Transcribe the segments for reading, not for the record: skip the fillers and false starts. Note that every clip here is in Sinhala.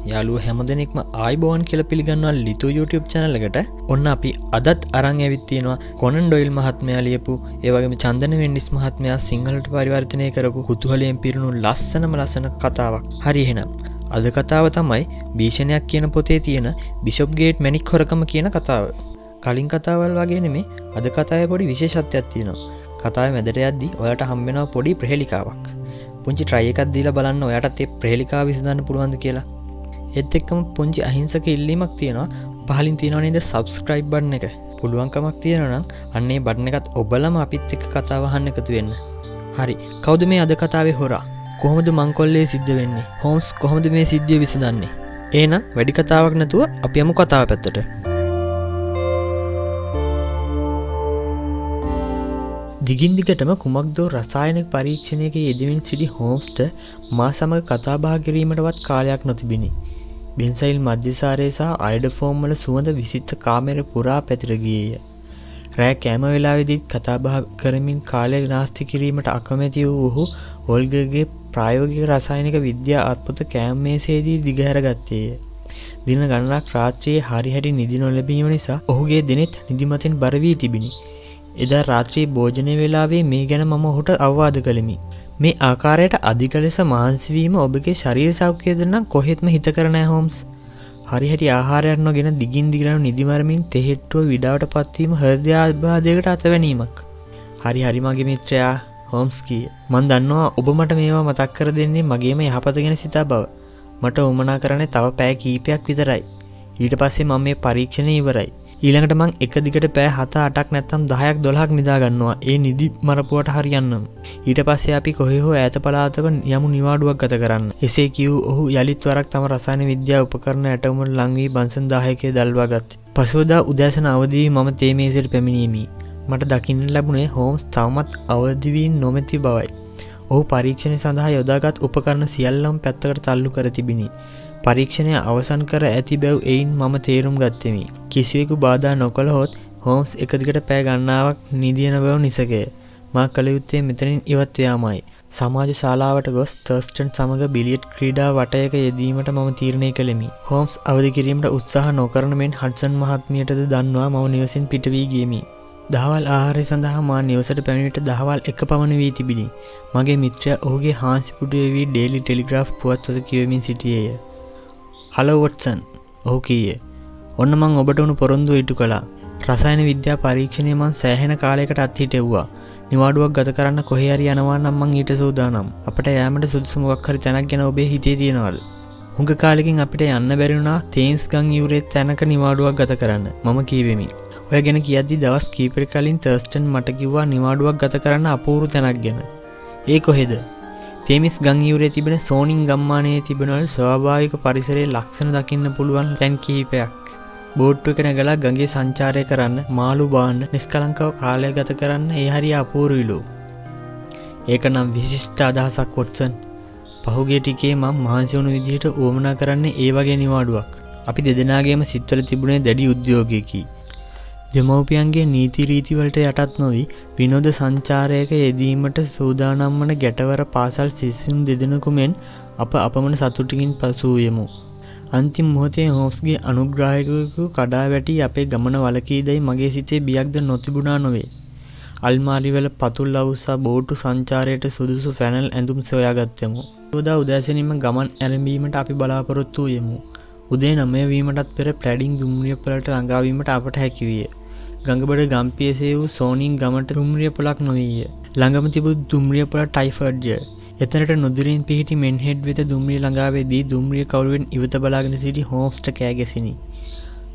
යාළුවෝ හැමදෙනෙක්ම ආයිබෝවන් කියලා පිළිගන්නවා ලිතු YouTube channel එකට. ඔන්න අපි අදත් අරන් ඇවිත් තියෙනවා කොනන් ඩොයිල් මහත්මයා ලියපු ඒ වගේම චන්දන වෙන්නිස් මහත්මයා සිංහලට පරිවර්තනය කරපු කුතුහලයෙන් පිරුණු ලස්සන කතාවක්. හරි එහෙනම් අද කතාව තමයි භීෂණයක් කියන පොතේ තියෙන බිෂොප් ගේට් මැණික් හොරකම කියන කතාව. කලින් කතාවල් වගේ නෙමෙයි අද කතාවේ පොඩි විශේෂත්වයක් තියෙනවා. කතාවේ මැදට යද්දී ඔයාලට හම්බ වෙනවා පොඩි ප්‍රහෙලිකාවක්. පුංචි try එකක් දීලා බලන්න ඔයාටත් මේ ප්‍රහෙලිකාව විසඳන්න පුළුවන්ද කියලා. ඒත් එක්කම පුංචි අහිංසක ඉල්ලීමක් තියෙනවා. පහලින් තියෙනවා නේද subscribe button එක. පුළුවන්කමක් තියෙනවා නම් අන්න ඒ බටන් එකත් ඔබලම අපිත් එක්ක කතාව අහන්න එකතු වෙන්න. හරි. කවුද මේ අද කතාවේ හොරා? කොහොමද මංකොල්ලේ සිද්ධ වෙන්නේ? හෝම්ස් කොහොමද මේ සිද්ධිය විසඳන්නේ? එහෙනම් වැඩි කතාවක් නැතුව අපි යමු කතාව පැත්තට. දිගින් දිගටම කුමක්දෝ රසායනික පරීක්ෂණයක යෙදෙමින් සිටි හෝම්ස්ට මා සමග කතා බහ කිරීමටවත් කාලයක් නොතිබිණි. බෙන්සයිල් මධ්‍යසාරය සහ අයඩෆෝම් වල සුවඳ විසිත කාමරය පුරා පැතිර ගියේය. රෑ කෑම වේලාවේදීත් කතා බහ කරමින් කාලය නාස්ති කිරීමට අකමැති වූ ඔහු ඕල්ගර්ගේ ප්‍රායෝගික රසායනික විද්‍යා අත්පොත කෑම මේසේදී දිගහැර ගත්තේය. දින ගණනක් රාත්‍රියේ හරි හැටි නිදි නොලැබීම නිසා ඔහුගේ දිනෙත් නිදිමතෙන් බර වී තිබිණි. එදා රාත්‍රී භෝජන වේලාවේ මේ ගැන මම ඔහුට අවවාද කළෙමි. මේ ආකාරයට අධික ලෙස මහන්සි වීම ඔබගේ ශරීර සෞඛ්‍යයට නම් කොහෙත්ම හිතකර නැහැ හෝම්ස්. හරි හැටි ආහාරයක් නොගෙන දිගින් දිගටම නිදි මරමින් තෙහෙට්ටුව විඩාවට පත්වීම හෘදයාබාධයකට අතවැනීමක්. හරි මගේ මිත්‍රයා හෝම්ස් කීය. මම දන්නවා ඔබ මට මේවා මතක් කර දෙන්නේ මගේම යහපත ගැන සිතා බව. මට උවමනා කරන්නේ තව පැය කීපයක් විතරයි. ඊට පස්සේ මම මේ පරීක්ෂණය ඉවරයි. ඊළඟට මං එක දිගට පැය 7-8ක් නැත්නම් 10ක් 12ක් නිදා ගන්නවා. ඒ නිදි මරපුවට හරියන්නම. ඊට පස්සේ අපි කොහේ හෝ ඈත පළාතක යමු නිවාඩුවක් ගත කරන්න. එසේ කියූ ඔහු යලිත් වරක් තම රසායන විද්‍යා උපකරණ ඇටවුමට ලං වී බන්සන් 10කේ දල්වා ගත්තා. පසුවදා උදෑසන අවදි වී මම තේ මේසෙට පැමිණීමි. මට දකින්න ලැබුණේ හෝම්ස් තවමත් අවදි වී නොමැති බවයි. ඔහු පරීක්ෂණය සඳහා යොදාගත් උපකරණ සියල්ලම පැත්තකට තල්ලු කර තිබිණි. පරීක්ෂණය අවසන් කර ඇති බැව් එයින් මම තේරුම් ගත්තෙමි. කිසිවෙකු බාධා නොකළහොත් හෝම්ස් එක දිගට පැය ගණනාවක් නිදියන බව නිසකය. මා කළ යුත්තේ මෙතනින් ඉවත් යාමයි. සමාජ ශාලාවට ගොස් තර්ස්ටන් සමග බිලියඩ් ක්‍රීඩා වටයක යෙදීමට මම තීරණය කළෙමි. හෝම්ස් අවදි කිරීමට උත්සාහ නොකරන මෙන් හඩ්සන් මහත්මියටද දන්වා මම නිවසින් පිට වී ගියෙමි. දහවල් ආහාරය සඳහා මා නිවසට පැමිණ විට දහවල් 1 පමණ වී තිබිණි. මගේ මිත්‍රයා ඔහුගේ හාන්සිපුඩුවේ වී ඩේලි ටෙලිග්‍රාෆ් පුවත්පත කියවමින් සිටියේය. හලෝ වොට්සන්, ඔහු කීයේ. ඔන්න මං ඔබට උණු පොරොන්දුව ඉටු කළා. රසායන විද්‍යා පරීක්ෂණය මං සෑහෙන කාලයකට අත්හිටෙව්වා. නිවාඩුවක් ගත කරන්න කොහේ හරි යනවා නම් මං ඊට සූදානම්. අපිට යෑමට සුදුසු මොකක් හරි තැනක් ගැන ඔබේ හිතේ තියෙනවද? හුඟ කාලෙකින් අපිට යන්න බැරි වුණා තේම්ස් ගම් යුරේ තැනක නිවාඩුවක් ගත කරන්න. මම කීවෙමි. ඔය ගැන කියද්දි දවස් කීපයකට කලින් තර්ස්ටන් මට කිව්වා නිවාඩුවක් ගත කරන්න අපූර්ව තැනක් ගැන. ඒ කොහෙද? තේමිස් ගංගියුරේ තිබෙන සෝනින් ගම්මානයේ තිබෙනවල ස්වාභාවික පරිසරයේ ලක්ෂණ දකින්න පුළුවන් තැන් කිහිපයක්. බෝට්ටු එක නැගලා ගඟේ සංචාරය කරන්න, මාළු බාන්න, නිෂ්කලංකව කාලය ගත කරන්න ඒ හරිය අපූර්වයිලු. ඒක නම් විශිෂ්ට අදහසක් වොට්සන්. පහුගිය ටිකේ මම මහන්සි වුණු විදිහට උවමනා කරන්නේ ඒ වගේ නිවාඩුවක්. අපි දෙදෙනාගේම සිත්වල තිබුණේ දැඩි උද්‍යෝගයකි. දෙමව්පියන්ගේ නීති රීති වලට යටත් නොවි විනෝද සංචාරයක යෙදීමට සූදානම් වන ගැටවර පාසල් සිසුන් දෙදෙනෙකු මෙන් අප අපමණ සතුටකින් පසු යමු. අන්තිම මොහොතේ හෝම්ස්ගේ අනුග්‍රාහකයෙකු කඩා වැටි අපේ ගමන වලකීදයි මගේ සිතේ බියක්ද නොතිබුණා නොවේ. අල්මාරි වල පතුල් අවුස්සා බෝට්ටු සංචාරයට සුදුසු ෆැනල් ඇඳුම් සොයාගත්තෙමු. උදා උදෑසනින්ම ගමන් ඇරඹීමට අපි බලාපොරොත්තු වෙමු. උදේ 9 වීමටත් පෙර ප්ලැඩින් දුම්රිය පොළට ළඟා වීමට අපට හැකි විය. ගඟබඩ ගම්පියසේ වූ සෝනින් ගමට දුම්රිය පොළක් නොවිය. ළඟම තිබූ දුම්රිය පොළ ටයිෆර්ඩ්ය. එතනට නොදුරින් පිහිටි මෙන්හෙඩ් වෙත දුම්රිය ළඟා වෙදී දුම්රිය කවුරුවෙන් ඉවත බලාගෙන සිටි හෝම්ස්ට කෑ ගැසිනි.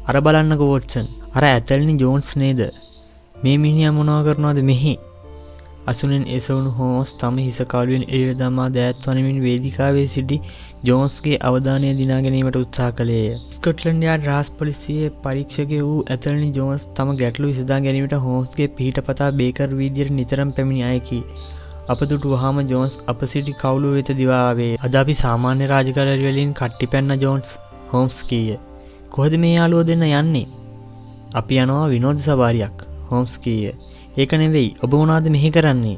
අර බලන්නකෝ වොට්සන්. අර ඇතල්නි ජෝන්ස් නේද? මේ මිනිහා මොනවා කරනවද මෙහි? අසුනෙන් එසවුණු හෝම්ස් තම හිස කවුරුවෙන් එළියට දමා දෑත් වනමින් වේදිකාවේ සිටි ජෝන්ස්ගේ අවධානය දිනා ගැනීමට උත්සාහ කළේය. ස්කොට්ලන්ඩ් යාඩ් රහස් පොලිසියේ පරීක්ෂකයෙකු වූ ඇතල්නි ජෝන්ස් තම ගැටලු විසඳා ගැනීමට හෝම්ස්ගේ පිහිටපතා බේකර් වීදියට නිතරම පැමිණ ආයකි. අප දුටු වහාම ජෝන්ස් අප සිටි කවුළු වෙත දිවා ආවේ. අද අපි සාමාන්‍ය රාජකාරි වලින් කට්ටි පැන්න ජෝන්ස්, හෝම්ස් කීය. කොහෙද මේ යාළුවෝ දෙන්න යන්නේ? අපි යනවා විනෝද සවාරියක්, හෝම්ස් කීය. ඒක නෙවෙයි, ඔබ මොනවද මෙහි කරන්නේ?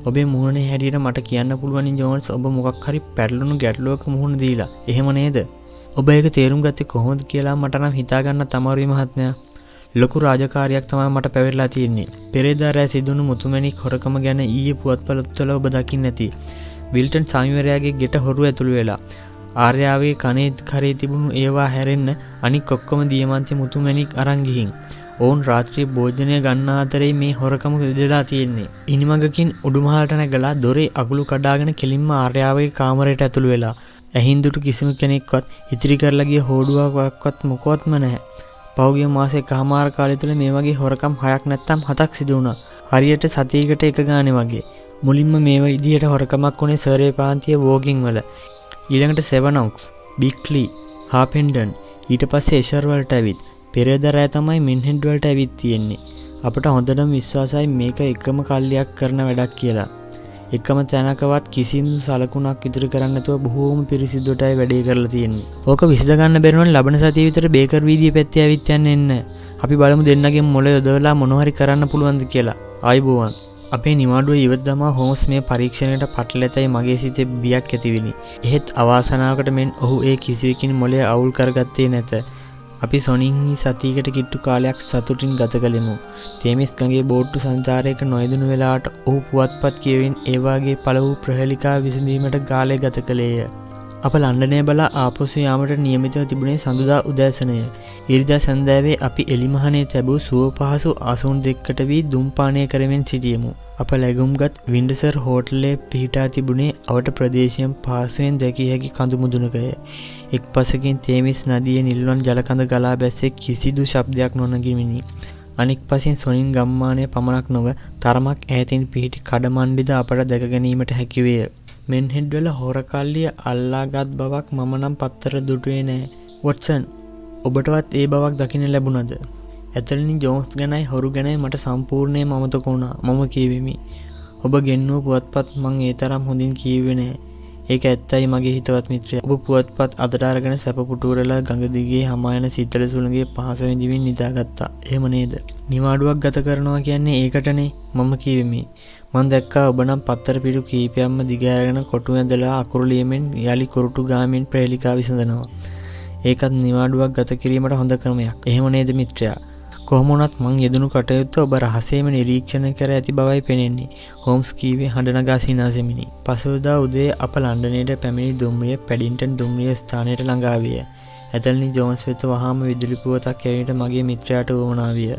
ඔබේ මුහුණේ හැටියට මට කියන්න පුළුවන් ජෝන්ස්, ඔබ මොකක් හරි පැටලුණු ගැටලුවක මුහුණ දීලා. එහෙම නේද? ඔබ ඒක තේරුම් ගත්තේ කොහොමද කියලා මට නම් හිතා ගන්න අමාරුයි මහත්මයා. ලොකු රාජකාරියක් තමයි මට පැවරලා තියෙන්නේ. පෙරේදා රෑ සිදුණු මුතුමැණික් හොරකම ගැන ඊයේ පුවත්පත්වල ඔබ දකින්න ඇති. විල්ටන් සාමිවරයාගේ ගෙට හොරු ඇතුළු වෙලා ආර්යාවේ කනේ කරේ තිබුණු ඒවා හැරෙන්න අනික් ඔක්කොම දියමන්ති මුතුමැණික් අරන් ගිහින් ඔවුන් රාත්‍රී භෝජනය ගන්න අතරේ මේ හොරකම විදලා තියෙන්නේ. ඉනිමගකින් උඩුමහලට නැගලා දොරේ අගුළු කඩාගෙන කෙලින්ම ආර්යාවේ කාමරයට ඇතුළු වෙලා ඇහින්දුටු කිසිම කෙනෙක්වත් ඉතිරි කරලා ගිය හෝඩුවක්වත් මොකවත්ම නැහැ. පහුගිය මාසෙකමාර කාලය තුළ මේ වගේ හොරකම් 6ක් නැත්තම් 7ක් සිදු වුණා. හරියට සතියකට එක ගානේ වගේ. මුලින්ම මේ විදියට හොරකමක් වුණේ සර්වේ ප්‍රාන්තිය වෝගින් වල. ඊළඟට සෙවනොක්ස්, බික්ලි, හාපෙන්ඩන්, ඊට පස්සේ එෂර් වලට ඇවිත් පෙරේදා රෑ තමයි මින්හෙඩ් වලට ඇවිත් තියෙන්නේ. අපට හොඳටම විශ්වාසයි මේක එකම කල්ලියක් කරන වැඩක් කියලා. එකම තැනකවත් කිසිම සලකුණක් ඉදිරි කරන්නේ නැතුව බොහෝම පිරිසිදුවටයි වැඩේ කරලා තියෙන්නේ. ඕක විසඳ ගන්න බැරි නම් ලබන සතියේ විතර බේකර් වීදියේ පැත්තේ ඇවිත් යන්න එන්න. අපි බලමු දෙන්නගෙන් මොළ යොදවලා මොනවහරි කරන්න පුළුවන්ද කියලා. ආයිබෝවන්. අපේ නිවාඩුව ඉවත් දමා හෝම්ස් මේ පරීක්ෂණයට පටලැතයි මගේ සිතේ බියක් ඇතිවිනි. එහෙත් අවාසනාවකට මෙන් ඔහු ඒ කිසිවකින් මොළය අවුල් කරගත්තේ නැත. අපි සොනින්හි සතියකට කිට්ටු කාලයක් සතුටින් ගත කළෙමු. තේමිස් ගඟේ බෝට්ටු සංචාරයක නොයදුණු වෙලාවට ඔහු පුවත්පත් කියවින් ඒ වාගේ පළ වූ ප්‍රහෙලිකා විසඳීමට කාලය ගත කළේය. අප ලන්ඩනය බලා ආපසු යාමට නියමිතව තිබුණේ සඳුදා උදෑසනය. ඉරිදා සන්දෑවේ අපි එලිමහනේ තැබූ සුව පහසු ආසුන් දෙකට වී දුම්පානය කරමින් සිටියෙමු. අප ලැබුම්ගත් වින්ඩසර් හෝටලේ පිහිටා තිබුණේ අවට ප්‍රදේශයෙන් පහසුවෙන් දැකිය හැකි කඳු මුදුනකය. එක් පසකින් තේමිස් නදියේ නිල්වන් ජලකඳ ගලා බැස්සේ කිසිදු ශබ්දයක් නොනගිමිනි. අනෙක් පසින් සොනින් ගම්මානය පමණක් නොව තරමක් ඈතින් පිහිටි කඩමණ්ඩිද අපට දැක ගැනීමට හැකිවේය. මෙන්හෙඩ්වල හොරකල්ලිය අල්ලාගත් බවක් මම නම් පත්තර දුටුවේ නෑ. වොට්සන්, ඔබටවත් ඒ බවක් දකින්න ලැබුණද? ඇතලිනි ජෝන්ස් ගැනයි හොරු ගැනයි මට සම්පූර්ණයෙන්ම අමතක වුණා. මම කියවෙමි. ඔබ ගෙන්නුව පුවත්පත් මං ඒ තරම් හොඳින් කියුවේ නෑ. ඒක ඇත්තයි මගේ හිතවත් මිත්‍රයා. ඔබ පුවත්පත් අතට අරගෙන සැප පුටුවරලා ගඟ දිගේ hama යන සීතල සුළඟේ පහස විඳින්න නිදාගත්තා. එහෙම නේද? නිවාඩුවක් ගත කරනවා කියන්නේ ඒකටනේ. මම කියවෙමි. මං දැක්කා ඔබ නම් පත්තර පිටු කීපයක්ම දිග අරගෙන කොටු ඇඳලා අකුරු ලියමින් යලි කුරුටු ගාමින් ප්‍රේලිකා විසඳනවා. ඒකත් නිවාඩුවක් ගත කිරීමට හොඳ ක්‍රමයක්. එහෙම නේද මිත්‍රයා? කොහොම වුණත් මං යෙදුණු කටයුත්ත ඔබ රහසේම නිරීක්ෂණය කර ඇති බවයි පෙනෙන්නේ. හෝම්ස් කීවේ හඬ නගා සිනාසෙමිනි. පසුවදා උදේ අප ලන්ඩනයට පැමිණි දුම්රිය පැඩින්ටන් දුම්රිය ස්ථානයට ළඟා විය. ඇතල්නි ජෝන්ස් වෙත වහාම විදුලි පුවතක් යැවීමට මගේ මිත්‍රයාට උවමනා විය.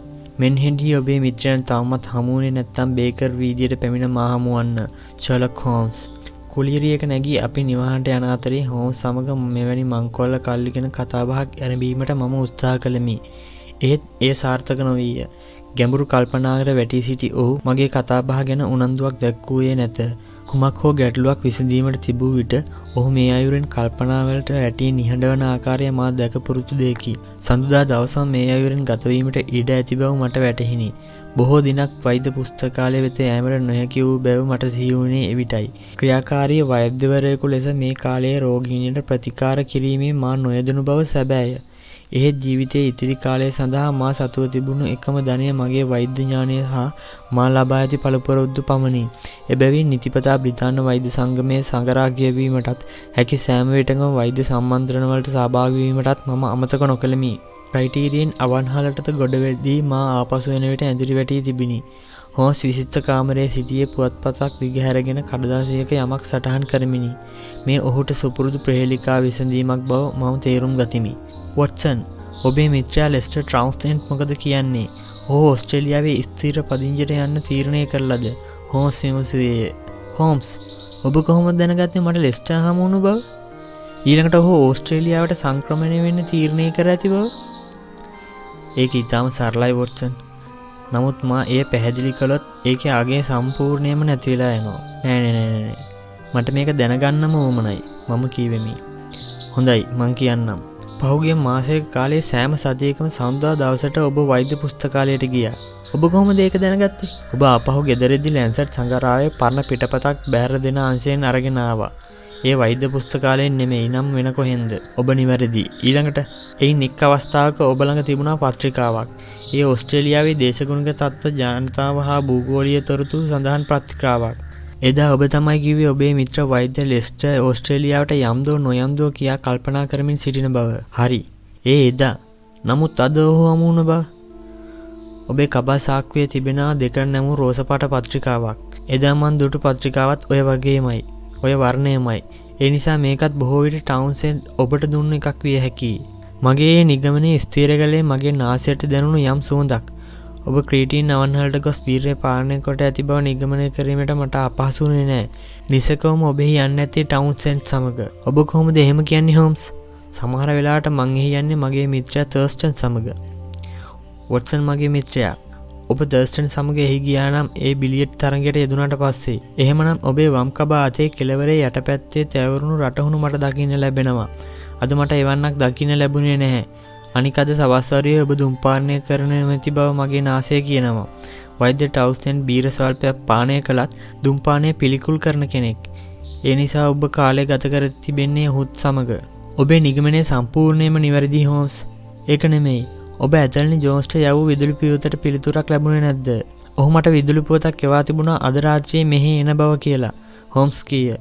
මෙන්හෙඩි ඔබේ මිත්‍රයන් තවමත් හමුුනේ නැත්තම් බේකර් වීදියට පැමිණ මා හමුවන්න. Sherlock Holmes. කුලියරියක නැගී අපි නිවහනට යන අතරේ හෝම්ස් සමග මෙවැනි මංකොල්ල කල්ලිගෙන කතාබහක් ඇරඹීමට මම උත්සාහ කළෙමි. ඒත් එය සාර්ථක නොවීය. ගැඹුරු කල්පනාකට වැටී සිටි ඔහු මගේ කතාබහ ගැන උනන්දුවක් දැක්වුවේ නැත. කුමක් හෝ ගැටලුවක් විසඳීමට තිබූ විට ඔහු මේ අයුරින් කල්පනාවලට වැටී නිහඬවන ආකාරය මා දැක පුරුදු දෙකි. සඳුදා දවසම මේ අයුරින් ගතවීමට ඉඩ ඇති බව මට වැටහිණි. බොහෝ දිනක් වෛද්‍ය පුස්තකාලය වෙත යෑමට නොහැකි වූ බැව් මට සිහි වුණේ එවිටයි. ක්‍රියාකාරී වෛද්‍යවරයෙකු ලෙස මේ කාලයේ රෝගීන්ට ප්‍රතිකාර කිරීමේ මා නොයදෙනු බව සැබෑය. එහෙත් ජීවිතයේ ඉතිරි කාලය සඳහා මා සතුව තිබුණු එකම ධනය මගේ වෛද්‍ය ඥානය හා මා ලබා ඇති පළපුරුද්ද පමණි. එබැවින් නිතිපතා බ්‍රිතාන්‍ය වෛද්‍ය සංගමයේ සංගරා කියවීමටත් හැකි සෑම විටකම වෛද්‍ය සම්මන්ත්‍රණවලට සහභාගී වීමටත් මම අමතක නොකළෙමි. ක්‍රයිටීරියන් අවන්හලටද ගොඩ වෙද්දී මා ආපසු එන විට ඇඳිරි වැටී තිබිනි. හෝම්ස් විසිත කාමරයේ සිටියේ පුවත්පතක් දිගහැරගෙන කඩදාසියක යමක් සටහන් කරමිනි. මේ ඔහුට සුපුරුදු ප්‍රහේලිකා විසඳීමක් බව මම තේරුම් ගතිමි. වොට්සන්, ඔබේ මිත්‍රයා ලෙස්ටර් ට්‍රවුස්ටෙන්ට් මොකද කියන්නේ? ඔහු ඕස්ට්‍රේලියාවේ ස්ථිර පදිංචියට යන්න තීරණය කළාද? හෝම්ස් විමසුවේ. හෝම්ස්, ඔබ කොහොමද දැනගත්තේ මට ලෙස්ටර් හමු වුණු බව? ඊළඟට ඔහු ඕස්ට්‍රේලියාවට සංක්‍රමණය වෙන්න තීරණය කර ඇති බව? ඒක ඊටාම සරලයි වොට්සන්. නමුත් මා එය පැහැදිලි කළොත් ඒකේ අගය සම්පූර්ණයෙන්ම නැති වෙලා යනවා. නෑ. මට මේක දැනගන්නම ඕමනයි. මම කීවෙමි. හොඳයි, මං කියන්නම්. පහුගිය මාසයක කාලේ සෑම සතියකම සඳුදා දවසට ඔබ වෛද්‍ය පුස්තකාලයට ගියා. ඔබ කොහොමද ඒක දැනගත්තේ? ඔබ ආපහු ගෙදරදී ලැන්සට් සංගරාවේ පරණ පිටපතක් බෑර දෙන අංශයෙන් අරගෙන ආවා. ඒ වෛද්‍ය පුස්තකාලයෙන් නෙමෙයි නම් වෙන කොහෙන්ද? ඔබ නිවැරදි. ඊළඟට එයින් එක් අවස්ථාවක ඔබ ළඟ තිබුණා පත්‍රිකාවක්. ඒ ඕස්ට්‍රේලියාවේ දේශගුණික තත්ත්ව ජනතාව හා භූගෝලීය තොරතුරු සඳහන් පත්‍රිකාවක්. එදා ඔබ තමයි කිව්වේ ඔබේ මිත්‍ර වෛද්‍ය ලෙස්ටර් ඕස්ට්‍රේලියාවට යම්දෝ නොයම්දෝ කියා කල්පනා කරමින් සිටින බව. හරි. ඒ එදා. නමුත් අද ඔහු හමු වුණ බව. ඔබේ කබා සාක්කුවේ තිබෙන දෙකට නැමු රෝස පාට පත්‍රිකාවක්. එදා මන් දුටු පත්‍රිකාවත් ඔය වගේමයි. ඔය වර්ණයමයි. ඒ නිසා මේකත් බොහෝ විට ටවුන්සෙන්ඩ් ඔබට දුන්න එකක් විය හැකියි. මගේ නිගමනයේ ස්ථිර කළේ මගේ නාසයට දැනුණු යම් සුවඳක්. ඔබ ක්‍රීටීන් අවන්හලට ගොස් පීරේ පාලනය කොට ඇති බව නිගමනය කිරීමට මට අපහසු වුණේ නැහැ. නිසකවම ඔබෙහි යන්නේ නැත්තේ ටවුන්සෙන්ඩ් සමග. ඔබ කොහොමද එහෙම කියන්නේ හෝම්ස්? සමහර වෙලාවට මං එහි යන්නේ මගේ මිත්‍රයා තර්ස්ටන් සමග. වොට්සන් මගේ මිත්‍රයා. ඔබ තර්ස්ටන් සමග එහි ගියා නම් ඒ බිලියට් තරඟයට යෙදුනට පස්සේ. එහෙමනම් ඔබේ වම් කබා අතේ කෙළවරේ යටපැත්තේ තැවරුණු රටහුණු මට දකින්න ලැබෙනවා. අද මට එවන්නක් දකින්න ලැබුණේ නැහැ. අනික අද සවස් වරුවේ ඔබ දුම්පානය කරන නැති බව මගේ නාසය කියනවා. වෛද්‍ය ටවුන්සෙන්ඩ් බීර ස්වල්පයක් පානය කළත් දුම්පානය පිළිකුල් කරන කෙනෙක්. ඒ නිසා ඔබ කාලය ගත කර තිබෙන්නේ ඔහුත් සමග. ඔබේ නිගමනය සම්පූර්ණයෙන්ම නිවැරදි හෝම්ස්. ඒක නෙමෙයි. ඔබ ඇතල්නි ජෝන්ස්ට යවූ විදුලි පුවතට පිළිතුරක් ලැබුණේ නැද්ද? ඔහු මට විදුලි පුවතක් එවා තිබුණා අද රාත්‍රියේ මෙහි එන බව කියලා. හෝම්ස් කීය.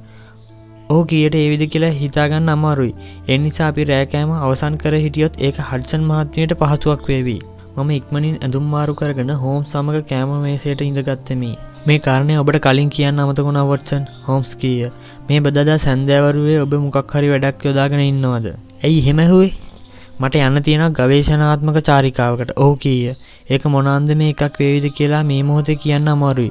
ඔහු කීයට ඒ විදිහ කියලා හිතාගන්න අමාරුයි. ඒ නිසා අපි රෑ කෑම අවසන් කර හිටියොත් ඒක හඩ්සන් මහත්මියට පහසුවක් වේවි. මම ඉක්මනින් ඇඳුම් මාරු කරගෙන හෝම්ස් සමග කෑම මේසයට ඉඳගත්තෙමි. මේ කාරණේ ඔබට කලින් කියන්න අමතක වුණා වොට්සන්. හෝම්ස් කීය. මේ බදාදා සන්ධ්‍යාවරුවේ ඔබ මොකක් හරි වැඩක් යොදාගෙන ඉන්නවද? ඇයි එහෙම ඇහුවේ? මට යන්න තියෙනවා ගවේෂණාත්මක චාරිකාවකට. ඔහු කීය. ඒක මොනාන්ද මේ එකක් වේවිද කියලා මේ මොහොතේ කියන්න අමාරුයි.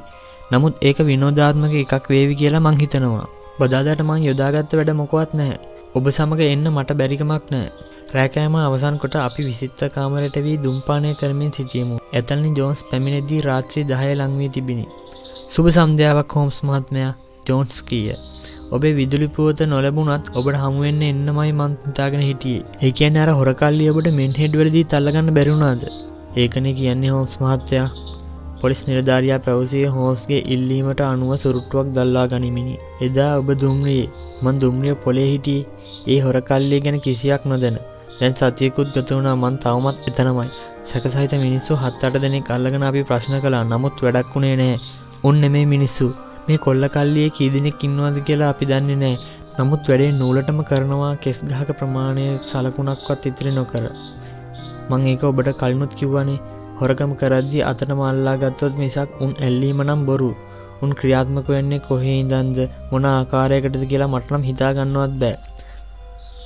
නමුත් ඒක විනෝදාත්මක එකක් වේවි කියලා මං හිතනවා. බදාදාට මං යොදාගත්ත වැඩ මොකවත් නැහැ. ඔබ සමග එන්න මට බැරිකමක් නැහැ. රැකෑම අවසන් කොට අපි විසිත්ත කාමරයට වී දුම්පානය කරමින් සිටියෙමු. ඇතල්නි ජෝන්ස් පැමිණෙද්දී රාත්‍රී 10 ලං වී තිබිණි. සුබ සන්ධ්‍යාවක් හෝම්ස් මහත්මයා. ජෝන්ස් කීය. ඔබේ විදුලි පුවත නොලැබුණත් ඔබට හමු වෙන්න එන්නමයි මං හිතාගෙන හිටියේ. ඒ කියන්නේ අර හොරකල්ලි ඔබට මෙන්හෙඩ් වලදී තල්ලගන්න බැරි වුණාද? ඒකනේ කියන්නේ හෝම්ස් මහත්තයා. පොලිස් නිලධාරියා පැවසුවේ හෝම්ස්ගේ ඉල්ලීමට අනුව සුරුට්ටුවක් දල්ලා ගනිමිනි. එදා ඔබ දුම්රියේ. මං දුම්රිය පොලේ හිටියේ. ඒ හොරකල්ලිය ගැන කිසියක් නොදැන. දැන් සතියකුත් ගත වුණා මං තවමත් එතනමයි. සැකසහිත මිනිස්සු 7-8 දෙනෙක් අල්ලගෙන අපි ප්‍රශ්න කළා. නමුත් වැඩක් වුණේ නැහැ. උන් නෙමෙයි මිනිස්සු. මේ කොල්ල කල්ලියේ කී දෙනෙක් ඉන්නවද කියලා අපි දන්නේ නැහැ. නමුත් වැඩේ නූලටම කරනවා කෙස් ගහක ප්‍රමාණය සලකුණක්වත් ඉතිරි නොකර. මං ඒක ඔබට කලිනුත් කිව්වනේ. හොරකම කරද්දී අතටම අල්ලා ගත්තොත් මිසක් උන් ඇල්ලීම නම් බොරු. උන් ක්‍රියාත්මක වෙන්නේ කොහේ ඉඳන්ද මොන ආකාරයකටද කියලා මට නම් හිතා ගන්නවත් බෑ.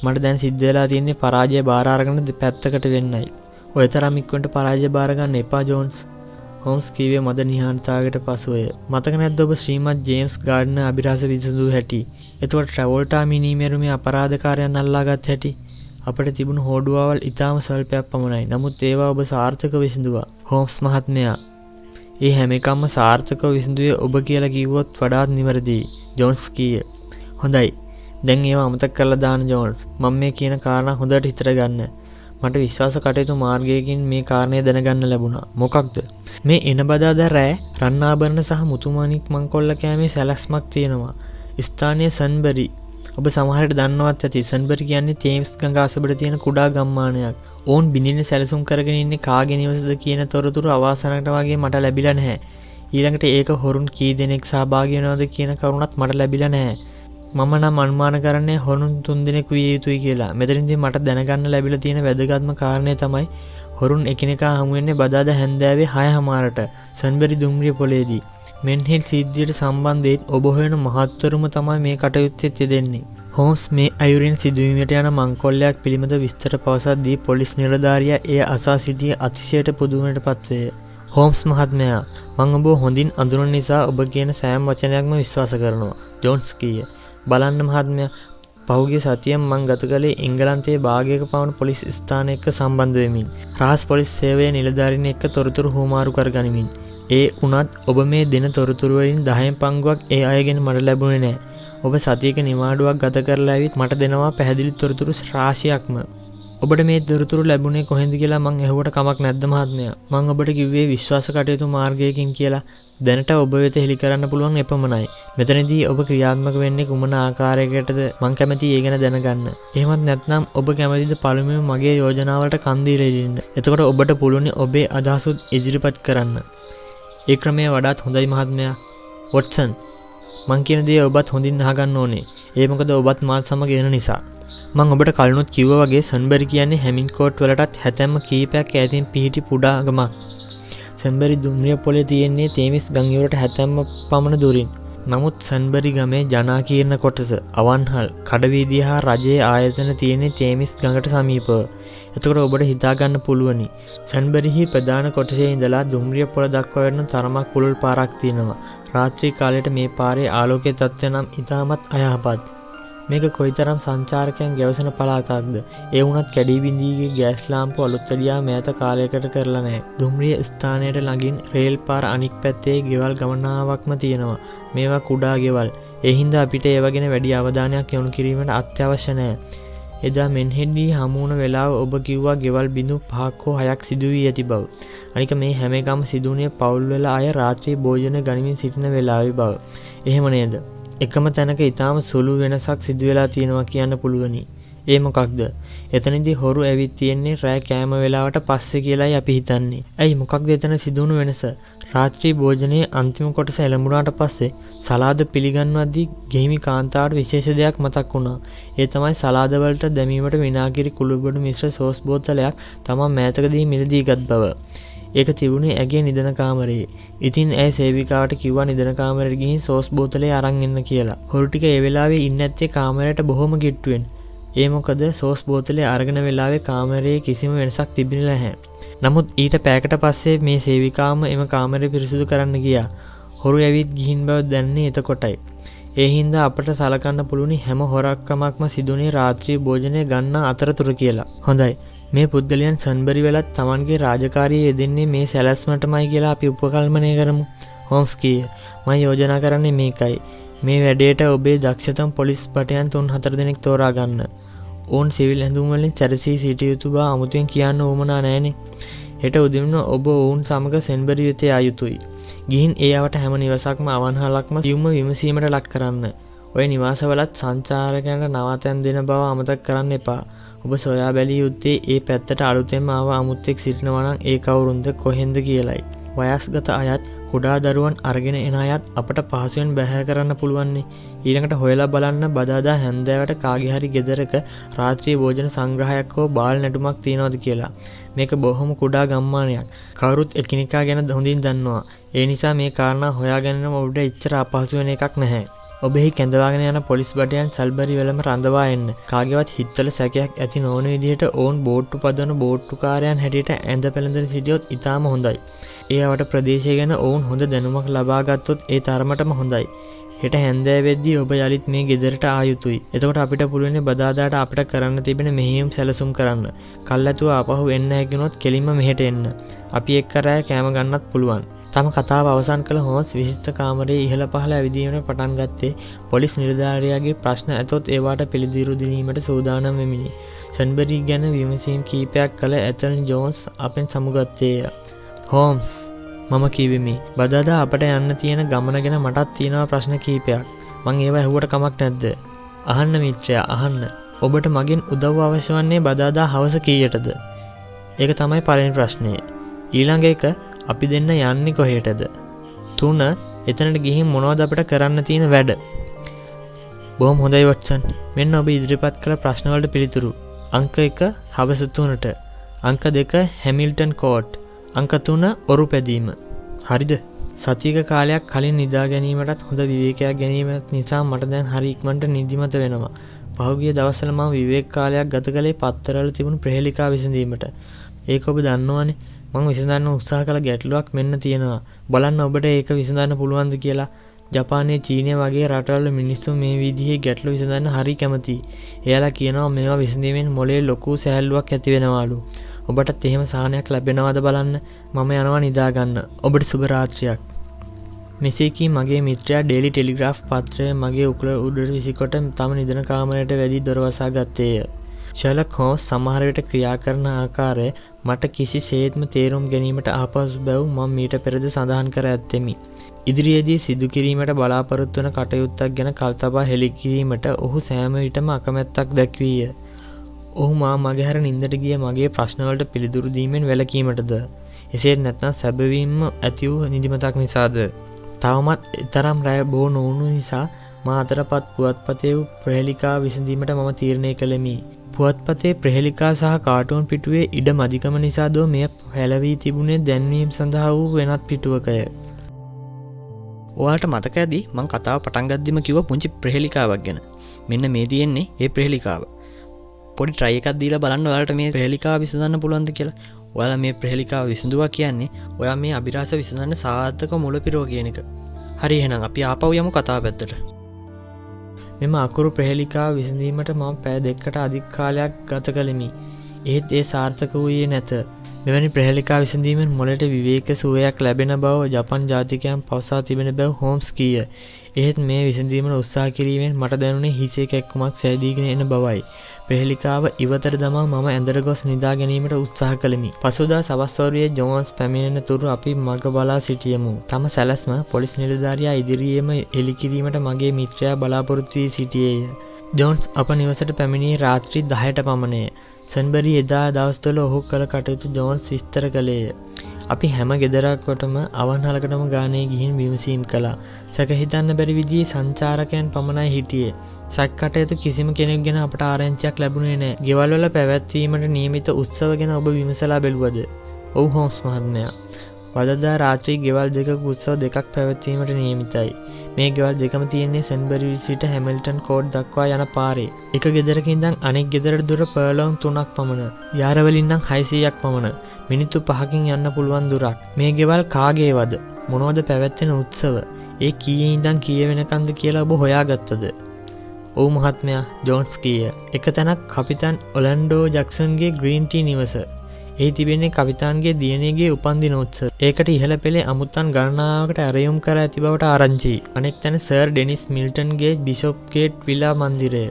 මට දැන් සිද්ධ වෙලා තියෙන්නේ පරාජය බාර අරගෙන දෙපැත්තකට වෙන්නයි. ඔය තරම් ඉක්මනට පරාජය බාර ගන්න එපා ජෝන්ස්. හෝම්ස් කීවේ මද නිහඬතාවයකට පසුවය. මතක නැද්ද ඔබ ශ්‍රීමත් ජේම්ස් ගාඩ්නර් අභිරහස විසඳූ හැටි? එතකොට ට්‍රැවොල්ටා මිනිමෙරුමේ අපරාධකාරයන් අල්ලාගත් හැටි? අපට තිබුණු හෝඩුවාවල් ඉතාම ස්වල්පයක් පමණයි. නමුත් ඒවා ඔබ සාර්ථකව විසඳුවා. හෝම්ස් මහත්මයා. ඒ හැම එකක්ම සාර්ථකව විසඳුවේ ඔබ කියලා කිව්වොත් වඩාත් නිවැරදියි. ජෝන්ස් කීය. හොඳයි. දැන් ඒවා අමතක කරලා දාන්න ජෝන්ස්. මම මේ කියන කාරණා හොඳට හිතට ගන්න. මට විශ්වාස කටයුතු මාර්ගයකින් මේ කාරණය දැනගන්න ලැබුණා. මොකක්ද? මේ එන බදාදා රෑ රන්නාභරණ සහ මුතුමණික් මංකොල්ල කෑමේ සැලැස්මක් තියෙනවා. ස්ථානීය සන්බරි. ඔබ සමහරට දන්නවත් ඇති. සන්බරි කියන්නේ තේම්ස් ගඟ අසබඩ තියෙන කුඩා ගම්මානයක්. ඕන් බිඳින්න සැලසුම් කරගෙන ඉන්නේ කාගේ නිවසද කියන තොරතුරු අවාසනකට වගේ මට ලැබිලා නැහැ. ඊළඟට ඒක හොරුන් කී දෙනෙක් සහභාගී වෙනවද කියන කරුණත් මට ලැබිලා නැහැ. මම නම් අනුමාන කරන්නේ හොරුන් 3 දෙනෙකු විය යුතුයි කියලා. මෙතනින්දී මට දැනගන්න ලැබිලා තියෙන වැදගත්ම කාරණේ තමයි හොරුන් එකිනෙකා හමු වෙන්නේ බදාදා හැන්දෑවේ 6:00ට සන්බරි දුම්රිය පොලේදී. මෙන්හෙඩ් සිද්ධියට සම්බන්ධයෙන් ඔබ හොයන මහත්වරුම තමයි මේ කටයුත්තේ යෙදෙන්නේ. හෝම්ස් මේ අයුරින් සිදුවීමට යන මංකොල්ලයක් පිළිබඳ විස්තර පවසද්දී පොලිස් නිලධාරියා එය අසා සිටියේ අතිශයට පුදුමයට පත්වේ. හෝම්ස් මහත්මයා, මං ඔබ හොඳින් අඳුරන නිසා ඔබ කියන සෑම වචනයක්ම විශ්වාස කරනවා. ජෝන්ස් කීය. බලන්න මහත්මයා, පහුගිය සතියෙන් මං ගත කළේ එංගලන්තයේ භාගයක පවන පොලිස් ස්ථානයක සම්බන්ධ වෙමින්. රහස් පොලිස් සේවයේ නිලධාරීන් එක්ක තොරතුරු හුවමාරු කරගනිමින්. ඒ වුණත් ඔබ මේ දෙන තොරතුරු වලින් 10 පංගුවක් ඒ අයගෙන් මට ලැබුණේ නැහැ. ඔබ සතියක නිවාඩුවක් ගත කරලා ඇවිත් මට දෙනවා පැහැදිලි තොරතුරු රාශියක්ම. ඔබට මේ තොරතුරු ලැබුණේ කොහෙන්ද කියලා මං ඇහුවට කමක් නැද්ද මහත්මයා? මං ඔබට කිව්වේ විශ්වාස කටයුතු මාර්ගයකින් කියලා. දැනට ඔබ වෙත හෙළි කරන්න පුළුවන් එපමණයි. මෙතනදී ඔබ ක්‍රියාත්මක වෙන්නේ කුමන ආකාරයකටද මං කැමතියි ඒ ගැන දැනගන්න. එහෙමත් නැත්නම් ඔබ කැමතිද පළමුවෙන් මගේ යෝජනාවලට කන් දීලා ඉන්න? එතකොට ඔබට පුළුවන් ඔබේ අදහසුත් ඉදිරිපත් කරන්න. ඒ ක්‍රමය වඩාත් හොඳයි මහත්මයා. වොට්සන්, මං කියන දේ ඔබත් හොඳින් අහගන්න ඕනේ. ඒ මොකද ඔබත් මාත් සමග එන නිසා. මං ඔබට කලිනුත් කිව්වා වගේ සන්බරි කියන්නේ හැමින්කෝට් වලටත් හැතැම්ම කීපයක් ඈතින් පිහිටි කුඩා ගමක්. සන්බරි දුම්රිය පොලේ තියෙන්නේ තේමිස් ගම් ඉවුරට හැතැම්ම පමණ දුරින්. නමුත් සන්බරි ගමේ ජනාකීර්ණ කොටස අවන්හල් කඩවීදිය හා රජයේ ආයතන තියෙන්නේ තේමිස් ගඟට සමීපව. එතකොට ඔබට හිතාගන්න පුළුවනි සන්බරිහි ප්‍රධාන කොටසේ ඉඳලා දුම්රිය පොළ දක්වා වෙන තරමක් පුළුල් පාරක් තියෙනවා. රාත්‍රී කාලයට මේ පාරේ ආලෝකයේ තත්ත්වය නම් ඉතාමත් අයහපත්. මේක කොයිතරම් සංචාරකයන් ගැවසෙන පළාතක්ද. ඒ වුණත් කැඩී බිඳීගේ ගෑස් ලාම්පු අලුත් වැඩියා මෑත කාලයකට කරලා නැහැ. දුම්රිය ස්ථානයට ළඟින් රේල් පාර අනික් පැත්තේ ගෙවල් ගමනාවක්ම තියෙනවා. මේවා කුඩා ගෙවල්. ඒ හින්දා අපිට ඒව ගැන වැඩි අවධානයක් යොමු කිරීමට අත්‍යවශ්‍ය නැහැ. එදා මෙන්හෙඩ්ඩි හමු වුණ වෙලාව ඔබ කිව්වා ගෙවල් බිඳු 5ක් හෝ 6ක් සිදු වී ඇති බව. අනික මේ හැම එකම සිදුුනේ පවුල් වල අය රාත්‍රී භෝජන ගනිමින් සිටින වෙලාවේ බව. එහෙම නේද? එකම තැනක ඊටාම සුළු වෙනසක් සිදු වෙලා තියෙනවා කියන්න පුළුවනි. ඒ මොකක්ද? එතනදී හොරු ඇවිත් තියෙන්නේ රෑ කෑම වෙලාවට පස්සේ කියලායි අපි හිතන්නේ. ඇයි මොකක්ද එතන සිදුණු වෙනස? රාත්‍රී භෝජනයේ අන්තිම කොටස එළඹුණාට පස්සේ සලාද පිළිගන්වද්දී ගෙහිමි කාන්තාවට විශේෂ දෙයක් මතක් වුණා. ඒ තමයි සලාද වලට දැමීමට විනාගිරි කුළුබඩු මිශ්‍ර සෝස් බෝතලයක් තමන් මෑතකදී මිලදී ගත් බව. ඒක තිබුණේ ඇගේ නිදන කාමරයේ. ඉතින් ඇය සේවිකාවට කිව්වා නිදන කාමරයට ගිහින් සෝස් බෝතලේ අරන් එන්න කියලා. හොරු ටික ඒ වෙලාවේ ඉන්නේ නැත්තේ කාමරයට බොහොම කිට්ටුවෙන්. ඒ මොකද සෝස් බෝතලේ අරගෙන වෙලාවේ කාමරයේ කිසිම වෙනසක් තිබුණේ නැහැ. නමුත් ඊට පැයකට පස්සේ මේ සේවිකාවම එම කාමරය පිරිසිදු කරන්න ගියා. හොරු ඇවිත් ගිහින් බව දැනන්නේ එතකොටයි. ඒ හින්දා අපට සලකන්න පුළුවන් හැම හොරක්කමක්ම සිදුනේ රාත්‍රී භෝජනය ගන්න අතරතුර කියලා. හොඳයි. මේ පුද්ගලයන් සන්බරි වෙලත් Tamanගේ රාජකාරියේ යෙදෙන්නේ මේ සැලැස්මටමයි කියලා අපි උපකල්පනය කරමු. හෝම්ස් කීය. මම යෝජනා කරන්නේ මේකයි. මේ වැඩේට ඔබේ දක්ෂතම පොලිස් භටයන් 3-4 දෙනෙක් තෝරා ගන්න. ඕන් සිවිල් ඇඳුම් වලින් සැරසී සිටිය යුතු බව අමුතුවෙන් කියන්න ඕමනා නැහැනේ. හෙට උදෙන්න ඔබ ඔවුන් සමග සෙන්බරි වෙත යා යුතුයි. ගිහින් ඒ අවට හැම නිවසක්ම අවන්හලක්ම සියුම්ම විමසීමට ලක් කරන්න. ඔය නිවාසවලත් සංචාරකයන්ට නවාතැන් දෙන බව අමතක කරන්න එපා. ඔබ සොයා බැලිය යුත්තේ ඒ පැත්තට අලුතෙන්ම ආව අමුත්තෙක් සිටිනවා නම් ඒ කවුරුන්ද කොහෙන්ද කියලයි. වයස්ගත අයත් කුඩා දරුවන් අරගෙන එන අයත් අපට පහසුවෙන් බැහැ කරන්න පුළුවන්නේ. ඊළඟට හොයලා බලන්න බදාදා හැන්දෑවට කාගේ හරි ගෙදරක රාත්‍රී භෝජන සංග්‍රහයක් හෝ බාල් නැටුමක් තියනවද කියලා. මේක බොහොම කුඩා ගම්මානයක්. කවුරුත් එකිනෙකා ගැන හොඳින් දන්නවා. ඒ නිසා මේ කාරණා හොයාගන්නම ඔබට එච්චර අපහසු වෙන එකක් නැහැ. ඔබෙහි කැඳවාගෙන යන පොලිස් භටයන් සල්බරි වෙලම රඳවා එන්න. කාගේවත් හිතවල සැකයක් ඇති නොවන විදිහට ඔවුන් බෝට්ටු පදවන බෝට්ටුකාරයන් හැටියට ඇඳ පෙළඳෙන සිටියොත් ඉතාම හොඳයි. ඒ අවට ප්‍රදේශය ගැන ඔවුන් හොඳ දැනුමක් ලබා ගත්තොත් ඒ තරමටම හොඳයි. හෙට හැන්දෑව වෙද්දී ඔබ යලිත් මේ ගෙදරට ආ යුතුයි. එතකොට අපිට පුළුවන් බදාදාට අපිට කරන්න තිබෙන මෙහෙයුම් සැලසුම් කරන්න. කල්ැතුව ආපහු එන්න හැකියොත් කෙලින්ම මෙහෙට එන්න. අපි එක්ක රැය කෑම ගන්නත් පුළුවන්. තම කතාව අවසන් කළ හෝම්ස් විශිෂ්ට කාමරයේ ඉහළ පහළ ඇවිදීමට පටන් ගත්තේ පොලිස් නිලධාරියාගේ ප්‍රශ්න ඇතොත් ඒවාට පිළිතුරු දීමට සූදානම් වෙමිනි. සන්බරි ගැන විමසීම් කීපයක් කළ ඇතල් ජෝන්ස් අපෙන් සමුගත්තේය. හෝම්ස් මම කිව්වෙමි බදාදා අපට යන්න තියෙන ගමන ගැන මටත් තියෙනවා ප්‍රශ්න කීපයක්. මං ඒවා ඇහුවට කමක් නැද්ද? අහන්න මිත්‍රයා අහන්න. ඔබට මගෙන් උදව් අවශ්‍ය වන්නේ බදාදා හවස කීයටද? ඒක තමයි පළවෙනි ප්‍රශ්නය. ඊළඟ එක අපි දෙන්න යන්නේ කොහෙටද? 3 එතනට ගිහින් මොනවද අපිට කරන්න තියෙන වැඩ? බොහොම හොඳයි වොට්සන්. මෙන්න ඔබ ඉදිරිපත් කළ ප්‍රශ්න වලට පිළිතුරු. අංක 1 හවස 3ට. අංක 2 හැමිල්ටන් කෝට්. අංක 3 ඔරු පැදීම. හරිද? සතියක කාලයක් කලින් නිදා ගැනීමටත් හොඳ විවේකයක් ගැනීමත් නිසා මට දැන් හරි ඉක්මනට නිදිමත වෙනවා. පහුගිය දවස්වල මම විවේක කාලයක් ගත කළේ පත්තරවල තිබුණු ප්‍රහේලිකා විසඳීමට. ඒක ඔබ දන්නවනේ. මම විසඳන්න උත්සාහ කළ ගැටලුවක් මෙන්න තියෙනවා. බලන්න ඔබට ඒක විසඳන්න පුළුවන්ද කියලා. ජපානයේ චීනය වගේ රටවල මිනිස්සු මේ විදිහේ ගැටලු විසඳන්න හරි කැමතියි. එයාලා කියනවා මේවා විසඳීමෙන් මොලේ ලොකු සැහැල්ලුවක් ඇති වෙනවලු. ඔබටත් එහෙම සාහනයක් ලැබෙනවද බලන්න. මම යනවා නිදා ගන්න. ඔබට සුබ රාත්‍රියක්. මෙසේ කී මගේ මිත්‍රයා ඩේලි ටෙලිග්‍රාෆ් පත්‍රය මගේ උකුල උඩට විසිකොට තම නිදන කාමරයට වැදී දොර වසා ගත්තේය. ෂර්ලොක් හෝම්ස් සමහර විට ක්‍රියා කරන ආකාරය මට කිසිසේත්ම තේරුම් ගැනීමට අපහසු බව මම මීට පෙරද සඳහන් කර ඇත්තෙමි. ඉදිරියේදී සිදු කිරීමට බලාපොරොත්තු වන කටයුත්තක් ගැන කල්තබා හෙළි කිරීමට ඔහු සෑම විටම අකමැත්තක් දැක්වීය. ඔහු මා මගහැර නින්දට ගිය මගේ ප්‍රශ්නවලට පිළිතුරු දීමෙන් වැළකීමටද? එසේත් නැත්නම් සැබවින්ම ඇති වූ නිදිමතක් නිසාද? තවමත් තරම් රැය බෝ නොවුණු නිසා මා අතරපත් පුවත්පතේ වූ ප්‍රහෙලිකා විසඳීමට මම තීරණය කළෙමි. පුවත්පතේ ප්‍රහෙලිකා සහ කාටුන් පිටුවේ ඉඩ මදිකම නිසා දෝ මෙය හැලවී තිබුණේ දැන්වීම සඳහා වූ වෙනත් පිටුවකය. ඔයාලට මතක ඇති මං කතාව පටන් ගද්දිම කිව්ව පුංචි ප්‍රහෙලිකාවක් ගැන. මෙන්න මේ තියෙන්නේ ඒ ප්‍රහෙලිකාව. පොඩි try එකක් දීලා බලන්න ඔයාලට මේ ප්‍රහෙලිකාව විසඳන්න පුළුවන්ද කියලා. ඔයාලා මේ ප්‍රහෙලිකාව විසඳුවා කියන්නේ ඔයා මේ අභිරහස විසඳන්න සාර්ථක මුලපිරුව කියන එක. හරි එහෙනම් අපි ආපහු යමු කතාව පැත්තට. මෙම අකුරු ප්‍රහෙලිකාව විසඳීමට මම පැය දෙකකට අධික කාලයක් ගත කළෙමි. එහෙත් ඒ සාර්ථක වූයේ නැත. මෙවැනි ප්‍රහෙලිකා විසඳීමෙන් මොළයට විවේක සුවයක් ලැබෙන බව ජපන් ජාතිකයන් පවසා තිබෙන බව හෝම්ස් කීය. එහෙත් මේ විසඳීමට උත්සාහ කිරීමෙන් මට දැනුනේ හිසේ කැක්කුමක් සෑදීගෙන එන බවයි. ප්‍රහෙලිකාව ඉවතට දමා මම ඇඳට ගොස් නිදා ගැනීමට උත්සාහ කළෙමි. පසුදා සවස් වරුවේ ජෝන්ස් පැමිණෙන තුරු අපි මග බලා සිටියෙමු. තම සැලැස්ම පොලිස් නිලධාරියා ඉදිරියේම එලි කිරීමට මගේ මිත්‍රයා බලාපොරොත්තු වී සිටියේය. ජෝන්ස් අප නිවසට පැමිණී රාත්‍රී 10ට පමණය. සන්බරි එදා දවස්වල ඔහු කළ කටයුතු ජෝන්ස් විස්තර කළේය. අපි හැම ගෙදරකටම අවන්හලකටම ගානේ ගිහින් විමසීම් කළා. සැක හිතන්න බැරි විදිහේ සංචාරකයන් පමණයි හිටියේ. සැක කටයුතු කිසිම කෙනෙක් ගැන අපට ආරංචියක් ලැබුණේ නැහැ. ගෙවල් වල පැවැත්වීමට නියමිත උත්සව ගැන ඔබ විමසලා බැලුවද? ඔව් හෝම්ස් මහත්මයා. වදදා රාත්‍රී ගෙවල් දෙකක උත්සව දෙකක් පැවැත්වීමට නියමිතයි. මේ ගෙවල් දෙකම තියෙන්නේ සන්බරි සිට හැමිල්ටන් කෝඩ් දක්වා යන පාරේ. එක ගෙදරක ඉඳන් අනෙක් ගෙදරට දුර පර්ලොන් 3ක් පමණ. යාර වලින් නම් 600ක් පමණ. මිනිත්තු 5කින් යන්න පුළුවන් දුරක්. මේ ගෙවල් කාගේවද? මොනවද පැවැත්වෙන උත්සව? ඒ කීයේ ඉඳන් කීය වෙනකන්ද කියලා ඔබ හොයාගත්තද? ඔව් මහත්මයා, ජෝන්ස් කීය. එක තැනක් කපිතාන් ඔලන්ඩෝ ජැක්සන්ගේ ග්‍රීන් ටී නිවස. එහි තිබෙන්නේ කපිතාන්ගේ දියණියගේ උපන්දින උත්සව. ඒකට ඉහළ පෙළේ අමුත්තන් ගණනාවකට ඇරයුම් කර ඇති බවට ආරංචි. අනෙක් තැන සර් ඩෙනිස් මිල්ටන්ගේ බිෂොප් ගේට් විලා මන්දිරය.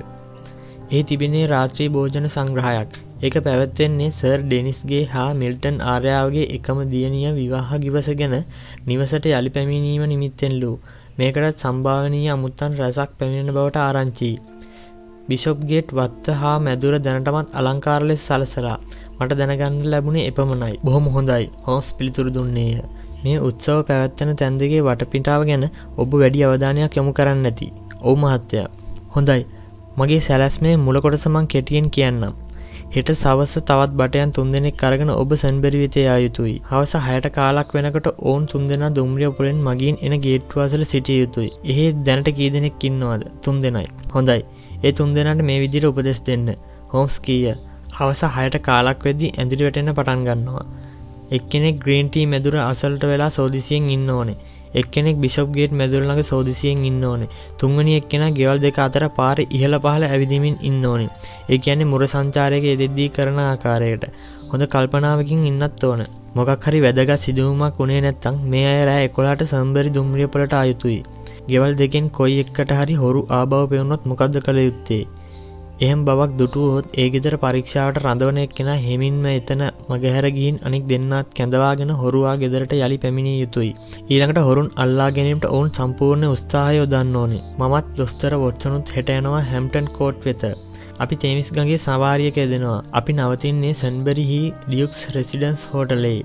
එහි තිබෙන්නේ රාත්‍රී භෝජන සංග්‍රහයක්. ඒක පැවැත්වෙන්නේ සර් ඩෙනිස්ගේ හා මිල්ටන් ආර්යාවගේ එකම දියණිය විවාහ ගිවස ගැන නිවසට යලි පැමිණීම නිමිත්තෙන්ලු. මේකටත් සම්භාවනීය අමුත්තන් රැසක් පැමිණෙන බවට ආරංචි. බිෂොප් ගේට් වත්ත හා මැදුර දැනටමත් අලංකාර ලෙස සලසලා. මට දැනගන්න ලැබුණේ එපමණයි. බොහොම හොඳයි. හෝම්ස් පිළිතුරු දුන්නේය. මේ උත්සව පැවැත්වෙන තැන් දෙකේ වටපිටාව ගැන ඔබ වැඩි අවධානයක් යොමු කරන්න නැති. ඔව් මහත්තයා. හොඳයි. මගේ සැලැස්මේ මුල කොටස මං කෙටියෙන් කියන්නම්. හෙට සවස තවත් බටයන් 3 දෙනෙක් අරගෙන ඔබ සන්බරි වෙත යා යුතුයි. හවස 6ට කාලක් වෙනකොට ඔවුන් 3 දෙනා දුම්රිය පොලෙන් මගින් එන ගේට්ටුව අසල සිටිය යුතුයි. එහෙ දැනට කී දෙනෙක් ඉන්නවද? 3 දෙනයි. හොඳයි. ඒ 3 දෙනාට මේ විදිහට උපදෙස් දෙන්න. හෝම්ස් කීය. හවස 6ට කාලක් වෙද්දී ඇඳිලි වැටෙන්න පටන් ගන්නවා. එක්කෙනෙක් ග්‍රීන් ටී මැදුර අසලට වෙලා සෝදිසියෙන් ඉන්න ඕනේ. එක්කෙනෙක් බිෂොප් ගේට් මැදුර ළඟ සෝදිසියෙන් ඉන්න ඕනේ. තුන්වෙනි එක්කෙනා ගෙවල් දෙක අතර පාරේ ඉහළ පහළ ඇවිදිමින් ඉන්න ඕනේ. ඒ කියන්නේ මුර සංචාරයක යෙදෙද්දී කරන ආකාරයට. හොඳ කල්පනාවකින් ඉන්නත් ඕන. මොකක් හරි වැදගත් සිදුවීමක් උනේ නැත්නම් මේ අය රෑ 11ට සම්බරි දුම්රිය පොළට ආයුතුයි. ගෙවල් දෙකෙන් කොයි එකකට හරි හොරු ආබව පෙවුනොත් මොකද්ද කළ යුත්තේ? එහෙම බවක් දුටුවොත් ඒ ගෙදර පරීක්ෂාවට රඳවන එක්කෙනා හෙමින්ම එතන මගහැර ගිහින් අනික් දෙන්නාත් කැඳවාගෙන හොරුවා ගෙදරට යලි පැමිණිය යුතුයි. ඊළඟට හොරුන් අල්ලා ගැනීමට ඔවුන් සම්පූර්ණ උත්සාහය යොදන්න ඕනේ. මමත් දොස්තර වොට්සනුත් හෙට යනවා හැම්ප්ටන් කෝට් වෙත. අපි තේමිස් ගඟේ සවාරියක යෙදෙනවා. අපි නවතින්නේ සන්බරිහි ඩියුක්ස් රෙසිඩන්ස් හෝටලේ.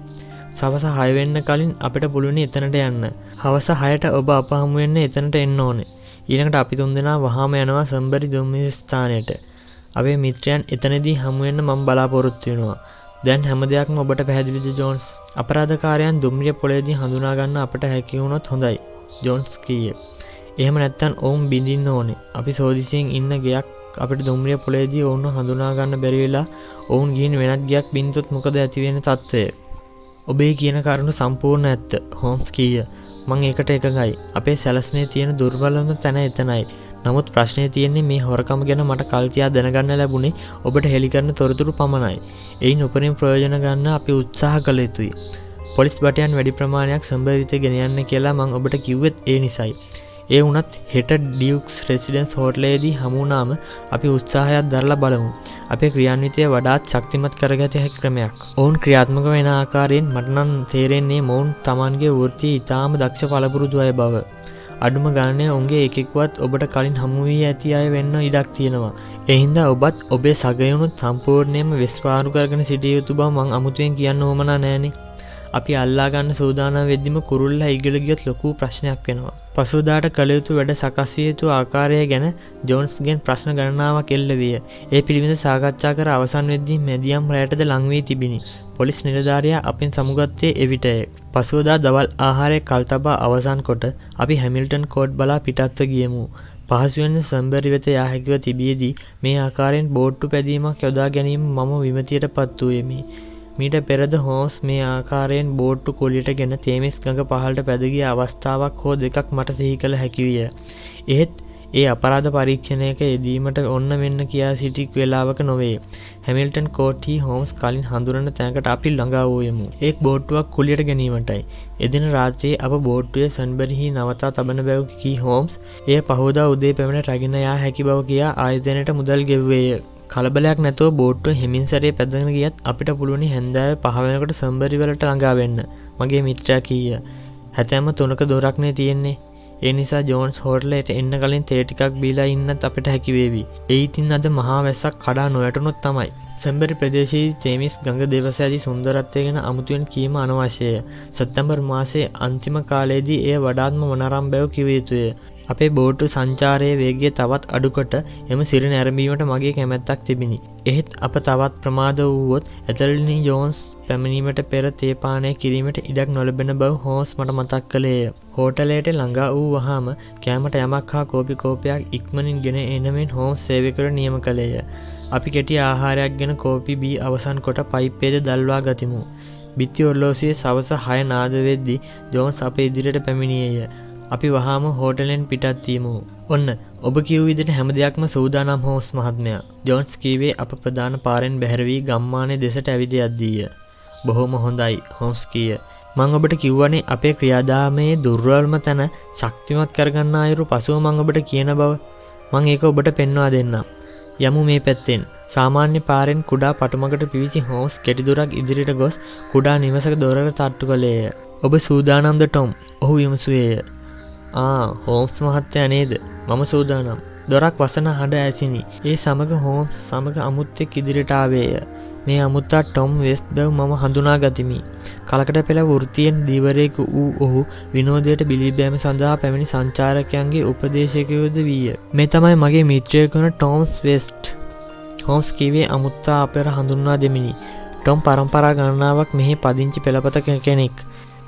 සවස 6 වෙන්න කලින් අපිට පුළුවන් එතනට යන්න. හවස 6ට ඔබ අප හමු වෙන්න එතනට එන්න ඕනේ. ඊළඟට අපි 3 දෙනා වහාම යනවා සම්බරි දුම්රිය ස්ථානයට. අපේ මිත්‍රයන් එතනදී හමු වෙන්න මම බලාපොරොත්තු වෙනවා. දැන් හැම දෙයක්ම ඔබට පැහැදිලිද ජෝන්ස්? අපරාධකාරයන් දුම්රිය පොළේදී හඳුනා ගන්න අපට හැකි වුණොත් හොඳයි. ජෝන්ස් කීය. එහෙම නැත්නම් ඔවුන් බින්දින්න ඕනේ. අපි සෝදිසියෙන් ඉන්න ගයක් අපිට දුම්රිය පොළේදී ඔවුන්ව හඳුනා ගන්න බැරි වෙලා ඔවුන් ගිහින් වෙනත් ගයක් බින්දොත් මොකද ඇති වෙන තත්ත්වය? ඔබේ කියන කරුණු සම්පූර්ණ ඇත්ත. හෝම්ස් කීය. මං ඒකට එකඟයි. අපේ සැලැස්මේ තියෙන දුර්වලම තැන එතනයි. නමුත් ප්‍රශ්නේ තියෙන්නේ මේ හොරකම ගැන මට කල් තියා දැනගන්න ලැබුණේ ඔබට හෙළි කරන තොරතුරු පමණයි. එයින් උපරිම ප්‍රයෝජන ගන්න අපි උත්සාහ කළ යුතුයි. පොලිස් බටයන් වැඩි ප්‍රමාණයක් සම්භවිත ගෙන යන්න කියලා මං ඔබට කිව්වෙත් ඒ නිසයි. ඒ වුණත් හෙට ඩියුක්ස් රෙසිඩන්ස් හෝටලයේදී හමු වුණාම අපි උත්සාහයක් දරලා බලමු. අපේ ක්‍රියාන්විතය වඩාත් ශක්තිමත් කරගත හැකි ක්‍රමයක්. ඔවුන් ක්‍රියාත්මක වෙන ආකාරයෙන් මට නම් තේරෙන්නේ මොවුන් Tamanගේ වෘත්තියේ ඉතාම දක්ෂ පළපුරුදු අය බව. අඩුම ගණනේ උන්ගේ එකෙක්වත් ඔබට කලින් හමු වී ඇති අය වෙන්න ඉඩක් තියෙනවා. ඒ හින්දා ඔබත් ඔබේ සගයුණුත් සම්පූර්ණයෙන්ම විශ්වාස කරගෙන සිටිය යුතු බව මං අමුතුවෙන් කියන්න ඕමනා නෑනේ. අපි අල්ලා ගන්න සූදානම් වෙද්දිම කුරුල්ලා ඉගිල ගියොත් ලොකු ප්‍රශ්නයක් වෙනවා. පසුදාට කළ යුතු වැඩ සකස් විය යුතු ආකාරය ගැන ජෝන්ස්ගෙන් ප්‍රශ්න ගණනාවක් එල්ල විය. ඒ පිළිබඳ සාකච්ඡා කර අවසන් වෙද්දී මැදියම් රැයටද ලං වී තිබිණි. පොලිස් නිලධාරියා අපෙන් සමුගත්තේ එවිටය. පසුවදා දවල් ආහාරය කල් තබා අවසන් කොට අපි හැමිල්ටන් කෝට් බලා පිටත්ව ගියමු. පහසුවෙන් සම්බරි වෙත යා හැකිව තිබියදී මේ ආකාරයෙන් බෝට්ටු පැදීමක් යොදා ගැනීම මම විමතියට පත් වූයෙමි. මීට පෙරද හෝම්ස් මේ ආකාරයෙන් බෝට්ටු කුලියට ගෙන තේමිස් ගඟ පහළට පැද ගිය අවස්ථාවක් හෝ දෙකක් මට සිහි කළ හැකි විය. එහෙත් ඒ අපරාධ පරීක්ෂණයක යෙදීමට ඔන්න මෙන්න කියා සිටි වෙලාවක නොවේ. හැමිල්ටන් කෝට් හි හෝම්ස් කලින් හඳුනන තැනකට අපි ළඟා වූයෙමු. එක් බෝට්ටුවක් කුලියට ගැනීමටයි. එදින රාත්‍රියේ අප බෝට්ටුවේ සන්බරිහි නවතා තබන බැව් කී හෝම්ස් එය පහෝදා උදේ පැමිණ රැගෙන යා හැකි බව කියා ආයතනයට මුදල් ගෙව්වේය. කලබලයක් නැතුව බෝට්ටුව හෙමින් සැරේ පැදගෙන ගියත් අපිට පුළුවනි හැන්දෑවේ 5 වෙනකොට සම්බරි වලට ළඟා වෙන්න. මගේ මිත්‍රයා කීය. හැතැම්ම 3ක දොරක්නේ තියෙන්නේ. ඒ නිසා ජෝන්ස් හෝටලයට එන්න කලින් තේ ටිකක් බීලා ඉන්නත් අපිට හැකි වේවි. ඒ ඉතින් අද මහා වැස්සක් කඩා නොවැටුනොත් තමයි. සම්බරි ප්‍රදේශයේ තේමිස් ගඟ දෙවස ඇති සුන්දරත්වය ගැන අමුතුවෙන් කීම අනවශ්‍යය. සැප්තැම්බර් මාසයේ අන්තිම කාලයේදී එය වඩාත්ම මනරම් බව කිව යුතුය. අපේ බෝට්ටු සංචාරයේ වේගය තවත් අඩුකොට එම සිරි නැරඹීමට මගේ කැමැත්තක් තිබිණි. එහෙත් අප තවත් ප්‍රමාද වූවොත් ඇතලිනි ජෝන්ස් පැමිණීමට පෙර තේ පානය කිරීමට ඉඩක් නොලැබෙන බව හෝම්ස් මට මතක් කළේය. හෝටලයට ළඟා වූ වහාම කෑමට යමක් හා කෝපි කෝපයක් ඉක්මනින් ගෙන එනමෙන් හෝම්ස් සේවකයකට නියම කළේය. අපි කෙටි ආහාරයක් ගෙන කෝපි බී අවසන් කොට පයිප්පේද දල්වා ගතිමු. බිත්ති ඔරලෝසුවේ සවස 6 නාද වෙද්දී ජෝන්ස් අපේ ඉදිරියට පැමිණියේය. අපි වහාම හෝටලෙන් පිටත් වීමු. ඔන්න ඔබ කිව් විදිහට හැම දෙයක්ම සූදානම් හෝම්ස් මහත්මයා. ජෝන්ස් කීවේ අප ප්‍රධාන පාරෙන් බැහැර වී ගම්මානයේ දෙසට ඇවිද යද්දීය. බොහොම හොඳයි හෝම්ස් කීය. මම ඔබට කිව්වනේ අපේ ක්‍රියාදාමයේ දුර්වලම තැන ශක්තිමත් කරගන්න අයුරු පසුව මම ඔබට කියන බව. මම ඒක ඔබට පෙන්වා දෙන්නම්. යමු මේ පැත්තෙන්. සාමාන්‍ය පාරෙන් කුඩා පටුමකට පිවිසි හෝම්ස් කෙටි දුරක් ඉදිරියට ගොස් කුඩා නිවසක දොරට තට්ටු කළේය. ඔබ සූදානම්ද ටොම්? ඔහු විමසුවේය. හෝම්ස් මහත්තයා නේද? මම සූදානම්. දොරක් වසන හඬ ඇසිනි. ඒ සමග හෝම්ස් සමග අමුත්තෙක් ඉදිරියට ආවේය. මේ අමුත්තා ටොම් වෙස්ට් බව මම හඳුනා ගතිමි. කලකට පෙර වෘත්තියෙන් දීවරයෙකු වූ ඔහු විනෝදයට බිලිබෑම සඳහා පැමිණි සංචාරකයන්ගේ උපදේශකයෝද වීය. මේ තමයි මගේ මිත්‍රයෙකු වන ටොම් වෙස්ට්. හෝම්ස් කීවේ අමුත්තා අපර හඳුන්වා දෙමිනි. ටොම් පරම්පරා ගණනාවක් මෙහි පදිංචි පෙළපත කෙනෙක්.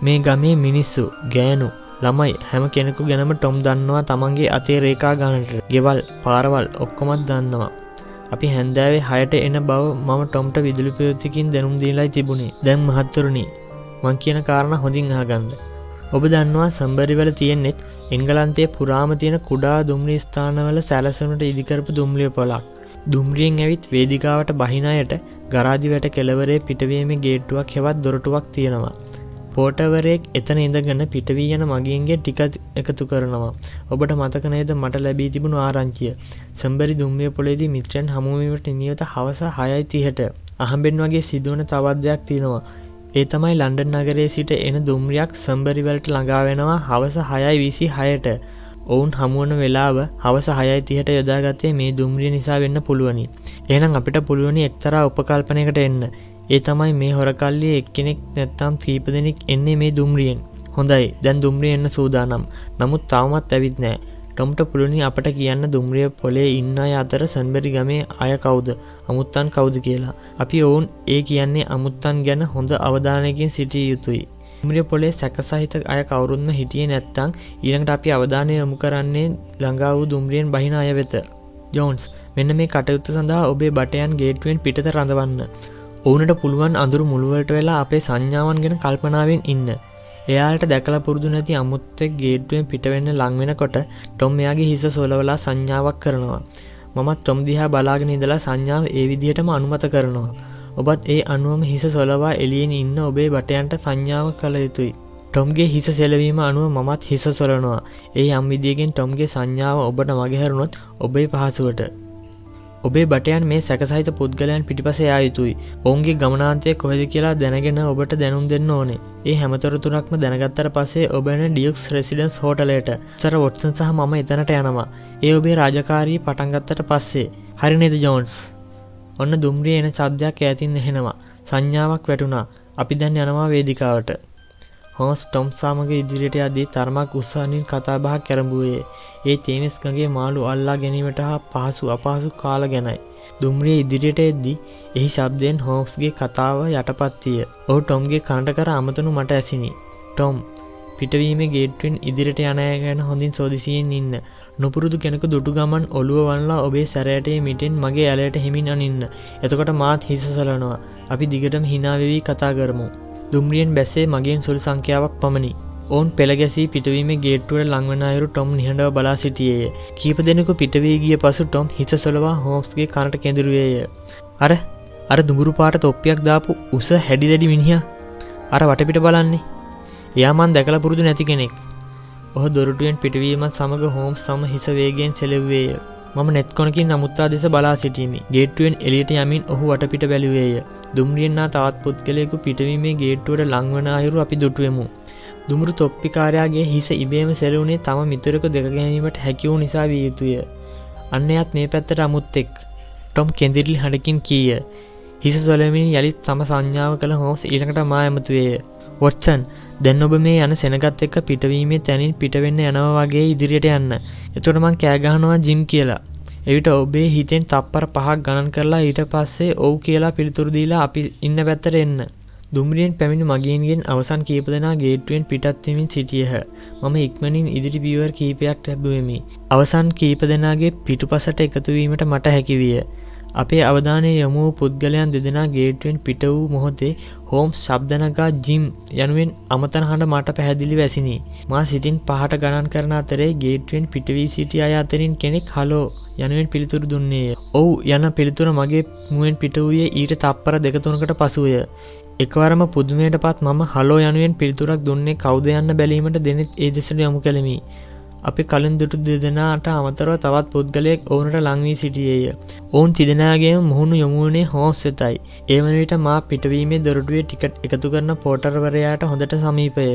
මේ ගමේ මිනිස්සු, ගෑනු, ළමයි හැම කෙනෙකු ගැනම ටොම් දන්නවා තමන්ගේ අතේ රේඛා ගණනට. ගෙවල්, පාරවල් ඔක්කොමත් දන්නවා. අපි හැන්දෑවේ 6ට එන බව මම ටොම්ට විදුලි පෙවතිකින් දැනුම් දීලායි තිබුණේ. දැන් මහත්තුරුනි, මං කියන කාරණා හොඳින් අහගන්න. ඔබ දන්නවා සම්බරිවල තියෙන්නෙත් එංගලන්තයේ පුරාම තියෙන කුඩා දුම්රිය ස්ථානවල සැලසුමට ඉදිකරපු දුම්රිය පොලක්. දුම්රියෙන් ඇවිත් වේදිකාවට බහින අයට ගරාදි වැට කෙළවරේ පිටවීමේ ගේට්ටුවක් හෙවත් දොරටුවක් තියෙනවා. පෝටවරයෙක් එතන ඉඳගෙන පිටවී යන මගීන්ගේ ටික එකතු කරනවා. ඔබට මතක නේද මට ලැබී තිබුණු ආරංචිය? සම්බරි දුම්රිය පොලේදී මිත්‍රයන් හමුවීමට නියත හවස 6:30ට. අහඹෙන් වගේ සිදුවන තවත් දෙයක් තියෙනවා. ඒ තමයි ලන්ඩන් නගරයේ සිට එන දුම්රියක් සම්බරි වලට ළඟා වෙනවා හවස 6:26ට. ඔවුන් හමුවන වෙලාව හවස 6:30ට යොදාගත්තේ මේ දුම්රිය නිසා වෙන්න පුළුවනි. එහෙනම් අපිට පුළුවනි එක්තරා උපකල්පනයකට එන්න. ඒ තමයි මේ හොරකල්ලියේ එක්කෙනෙක් නැත්නම් කීප දෙනෙක් එන්නේ මේ දුම්රියෙන්. හොඳයි, දැන් දුම්රිය එන්න සූදානම්. නමුත් තාමත් ඇවිත් නැහැ. ටොම්ට පුළුවනි අපට කියන්න දුම්රිය පොලේ ඉන්න අය අතර සන්බරි ගමේ අය කවුද, අමුත්තන් කවුද කියලා. අපි ඔවුන් ඒ කියන්නේ අමුත්තන් ගැන හොඳ අවධානයකින් සිටිය යුතුයි. දුම්රිය පොලේ සැකසහිත අය කවුරුන්ම හිටියේ නැත්නම් ඊළඟට අපි අවධානය යොමු කරන්නේ ළඟා වූ දුම්රියෙන් බහින අය වෙත. ජෝන්ස්, මෙන්න මේ කටයුත්ත සඳහා ඔබේ බටයන් ගේට්ටුවෙන් පිටත රඳවන්න. ඔවුනට පුළුවන් අඳුරු මුළුවලට වෙලා අපේ සංඥාවන් ගැන කල්පනාවෙන් ඉන්න. එයාලට දැකලා පුරුදු නැති අමුත්තෙක් ගේට්ටුවෙන් පිට වෙන්න ලං වෙනකොට ටොම් එයාගේ හිස සොලවලා සංඥාවක් කරනවා. මමත් ටොම් දිහා බලාගෙන ඉඳලා සංඥාව ඒ විදිහටම අනුමත කරනවා. ඔබත් ඒ අනුවම හිස සොලවා එළියෙන් ඉන්න ඔබේ බටයන්ට සංඥාව කළ යුතුයි. ටොම්ගේ හිස සෙලවීම අනුව මමත් හිස සොලනවා. ඒ යම් විදියකින් ටොම්ගේ සංඥාව ඔබට මගහැරුණොත් ඔබේ පහසුවට. ඔබේ බටයන් මේ සැකසහිත පුද්ගලයන් පිටිපස යා යුතුයි. ඔවුන්ගේ ගමනාන්තය කොහෙද කියලා දැනගෙන ඔබට දැනුම් දෙන්න ඕනේ. ඒ හැමතොරතුරක්ම දැනගත්තට පස්සේ ඔබ එන ඩියුක්ස් රෙසිඩන්ස් හෝටලයට. සර් වොට්සන් සහ මම එතනට යනවා. ඒ ඔබේ රාජකාරිය පටන් ගත්තට පස්සේ. හරි නේද ජෝන්ස්? ඔන්න දුම්රිය එන ශබ්දයක් ඈතින් ඇහෙනවා. සංඥාවක් වැටුණා. අපි දැන් යනවා වේදිකාවට. හෝම්ස් ටොම් සමග ඉදිරියට යද්දී තරමක් උත්සාහයෙන් කතා බහක් කරඹුවේ. ඒ තේමස් ගඟේ මාළු අල්ලා ගැනීමට හා පහසු අපහසු කාල ගැනයි. දුම්රිය ඉදිරියට එද්දී එහි ශබ්දයෙන් හෝම්ස්ගේ කතාව යටපත් විය. ඔහු ටොම්ගේ කනට කර අමතනු මට ඇසිනි. ටොම් පිටවීමේ ගේට්ටුවෙන් ඉදිරියට යන අය ගැන හොඳින් සෝදිසියෙන් ඉන්න. නුපුරුදු කෙනෙකු දුටු ගමන් ඔළුව වනලා ඔබේ සැරයටේ මිටෙන් මගේ ඇලයට හිමින් අනින්න. එතකොට මාත් හිස සොලනවා. අපි දිගටම hina වෙවි කතා කරමු. දුම්රියෙන් බැස්සේ මගෙන් සුළු සංඛ්‍යාවක් පමණි. ඔවුන් පෙළ ගැසී පිටවීමේ ගේට්ටුවට ලංවන අයුරු ටොම් නිහඬව බලා සිටියේය. කීප දෙනෙකු පිටවී ගිය පසු ටොම් හිස සොලවා හෝම්ස්ගේ කනට කෙඳිරුවේය. අර දුඹුරු පාට තොප්පියක් දාපු උස හැඩි දැඩි මිනිහා. අර වටපිට බලන්නේ. එයා මන් දැකලා පුරුදු නැති කෙනෙක්. ඔහු දොරටුවෙන් පිටවීමත් සමග හෝම්ස් සම හිස වේගයෙන් සෙලෙව්වේය. මම net කොනකින් නමුත්තා දෙස බලා සිටීමි. ගේට්ටුවෙන් එළියට යමින් ඔහු වටපිට බැලුවේය. දුම්රියෙන් ආ තවත් පුද්ගලයෙකු පිටවීමේ ගේට්ටුවට ලංවන අයුරු අපි දුටුවෙමු. දුඹුරු තොප්පිකාරයාගේ හිස ඉබේම සෙලුනේ තම මිතුරෙකු දැක ගැනීමට හැකි වූ නිසා විය යුතුය. අන්න එයත් මේ පැත්තට අමුත්තෙක්. ටොම් කෙඳිරිලි හඬකින් කීය. හිස සොලමින් යලිත් තම සංඥාව කළ හෝම්ස් ඊළඟට මා ඇමතුවේය. වොට්සන් දැන් ඔබ මේ යන සෙනගත් එක්ක පිටවීමේ තැනින් පිටවෙන්න යනවා වගේ ඉදිරියට යන්න. එතකොට මං කෑ ගහනවා ජිම් කියලා. එවිට ඔබේ හිතෙන් තප්පර 5ක් ගණන් කරලා ඊට පස්සේ ඔව් කියලා පිළිතුරු දීලා අපි ඉන්න පැත්තට එන්න. දුම්රියෙන් පැමිණි මගීන්ගෙන් අවසන් කීප දෙනා ගේට්ටුවෙන් පිටත් වෙමින් සිටියහ. මම ඉක්මනින් ඉදිරි පියවර කීපයක් ලැබුවෙමි. අවසන් කීප දෙනාගේ පිටුපසට එකතු වීමට මට හැකි විය. අපේ අවධානය යොමු වූ පුද්ගලයන් දෙදෙනා ගේට්ටුවෙන් පිට වූ මොහොතේ හෝම්ස් ශබ්ද නගා ජිම් යනුවෙන් අමතන හඬ මට පැහැදිලිව ඇසිනි. මා සිතින් 5ට ගණන් කරන අතරේ ගේට්ටුවෙන් පිට වී සිටි අය අතරින් කෙනෙක් හලෝ යනුවෙන් පිළිතුරු දුන්නේය. ඔව් යන පිළිතුර මගේ මුවෙන් පිට වූයේ ඊට තප්පර 2-3කට පසුවය. එකවරම පුදුමයටපත් මම හලෝ යනුවෙන් පිළිතුරක් දුන්නේ කවුද යන්න බැලීමට දෙනෙත් ඒ දෙසට යොමු කළෙමි. අපි කලින් දුටු දෙදෙනාට අමතරව තවත් පුද්ගලයෙක් ඔවුන්ට ලං වී සිටියේය. ඔවුන් තිදෙනාගේම මුහුණු යොමු වුණේ හෝම්ස් වෙතයි. ඒ වන විට මා පිටවීමේ දොරටුවේ ටිකට් එකතු කරන පෝටර්වරයාට හොඳට සමීපය.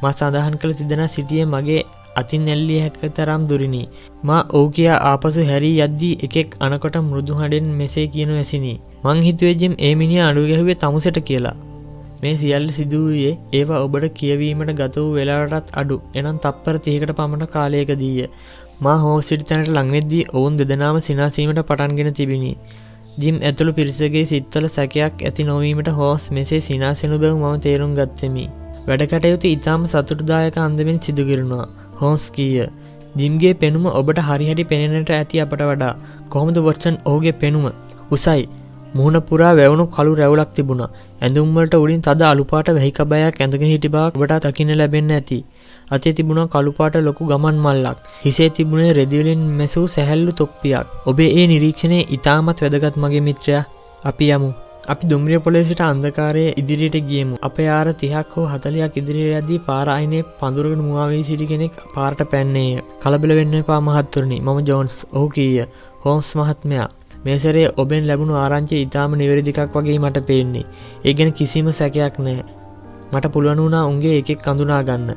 මා සඳහන් කළ තිදෙනා සිටියේ මගේ අතින් ඇල්ලිය හැකි තරම් දුරිනි. මා ඔව් කියා ආපසු හැරී යද්දී එකෙක් අනකොට මෘදු හඬෙන් මෙසේ කියනු ඇසිනි. මං හිතුවේ ජිම් ඒ මිනිහා අඩු ගැහුවේ තමුසෙට කියලා. මේ සියල්ල සිදු වූයේ ඒවා ඔබට කියවීමට ගත වූ වේලාවටත් අඩු එනම් තප්පර 30කට පමණ කාලයකදීය. මා හෝම්ස් සිටි තැනට ලං වෙද්දී ඔවුන් දෙදෙනාම සිනාසීමට පටන්ගෙන තිබිනි. ජිම් ඇතුළු පිරිසගේ සිත්වල සැකයක් ඇති නොවීමට හෝම්ස් මෙසේ සිනාසෙනු බව මම තේරුම් ගත්තෙමි. වැඩ කටයුතු ඉතාම සතුටුදායක අන්දමින් සිදු කෙරුණා. හෝම්ස් කීය. ජිම්ගේ පෙනුම ඔබට හරිහැටි පෙනෙන්නට ඇති අපට වඩා. කොහොමද වොට්සන් ඔහුගේ පෙනුම? උසයි. මුහුණ පුරා වැවුණු කළු රැවුලක් තිබුණා. ඇඳුම් වලට උඩින් තද අලු පාට වෙහි කබයක් ඇඳගෙන සිටි බවක් ඔබට දකින්න ලැබෙන්න ඇති. අතේ තිබුණා කළු පාට ලොකු ගමන් මල්ලක්. හිසේ තිබුණේ රෙදි වලින් මැසූ සැහැල්ලු තොප්පියක්. ඔබේ ඒ නිරීක්ෂණය ඉතාමත් වැදගත් මගේ මිත්‍රයා. අපි යමු. අපි දුම්රිය පොළේ සිට අන්ධකාරයේ ඉදිරියට ගියෙමු. අපේ ආර 30ක් හෝ 40ක් ඉදිරියට යද්දී පාර අයිනේ පඳුරකට මුවා වී සිටි කෙනෙක් පාරට පැන්නේය. කලබල වෙන්න එපා මහත්තුරුනි. මම ජෝන්ස්. ඔහු කීය. හෝම්ස් මහත්මයා මේ සැරේ ඔබෙන් ලැබුණු ආරංචිය ඉතාම නිවැරදි එකක් වගේ මට පේන්නේ. ඒ ගැන කිසිම සැකයක් නැහැ. මට පුළුවන් වුණා උන්ගේ එකෙක් අඳුනා ගන්න.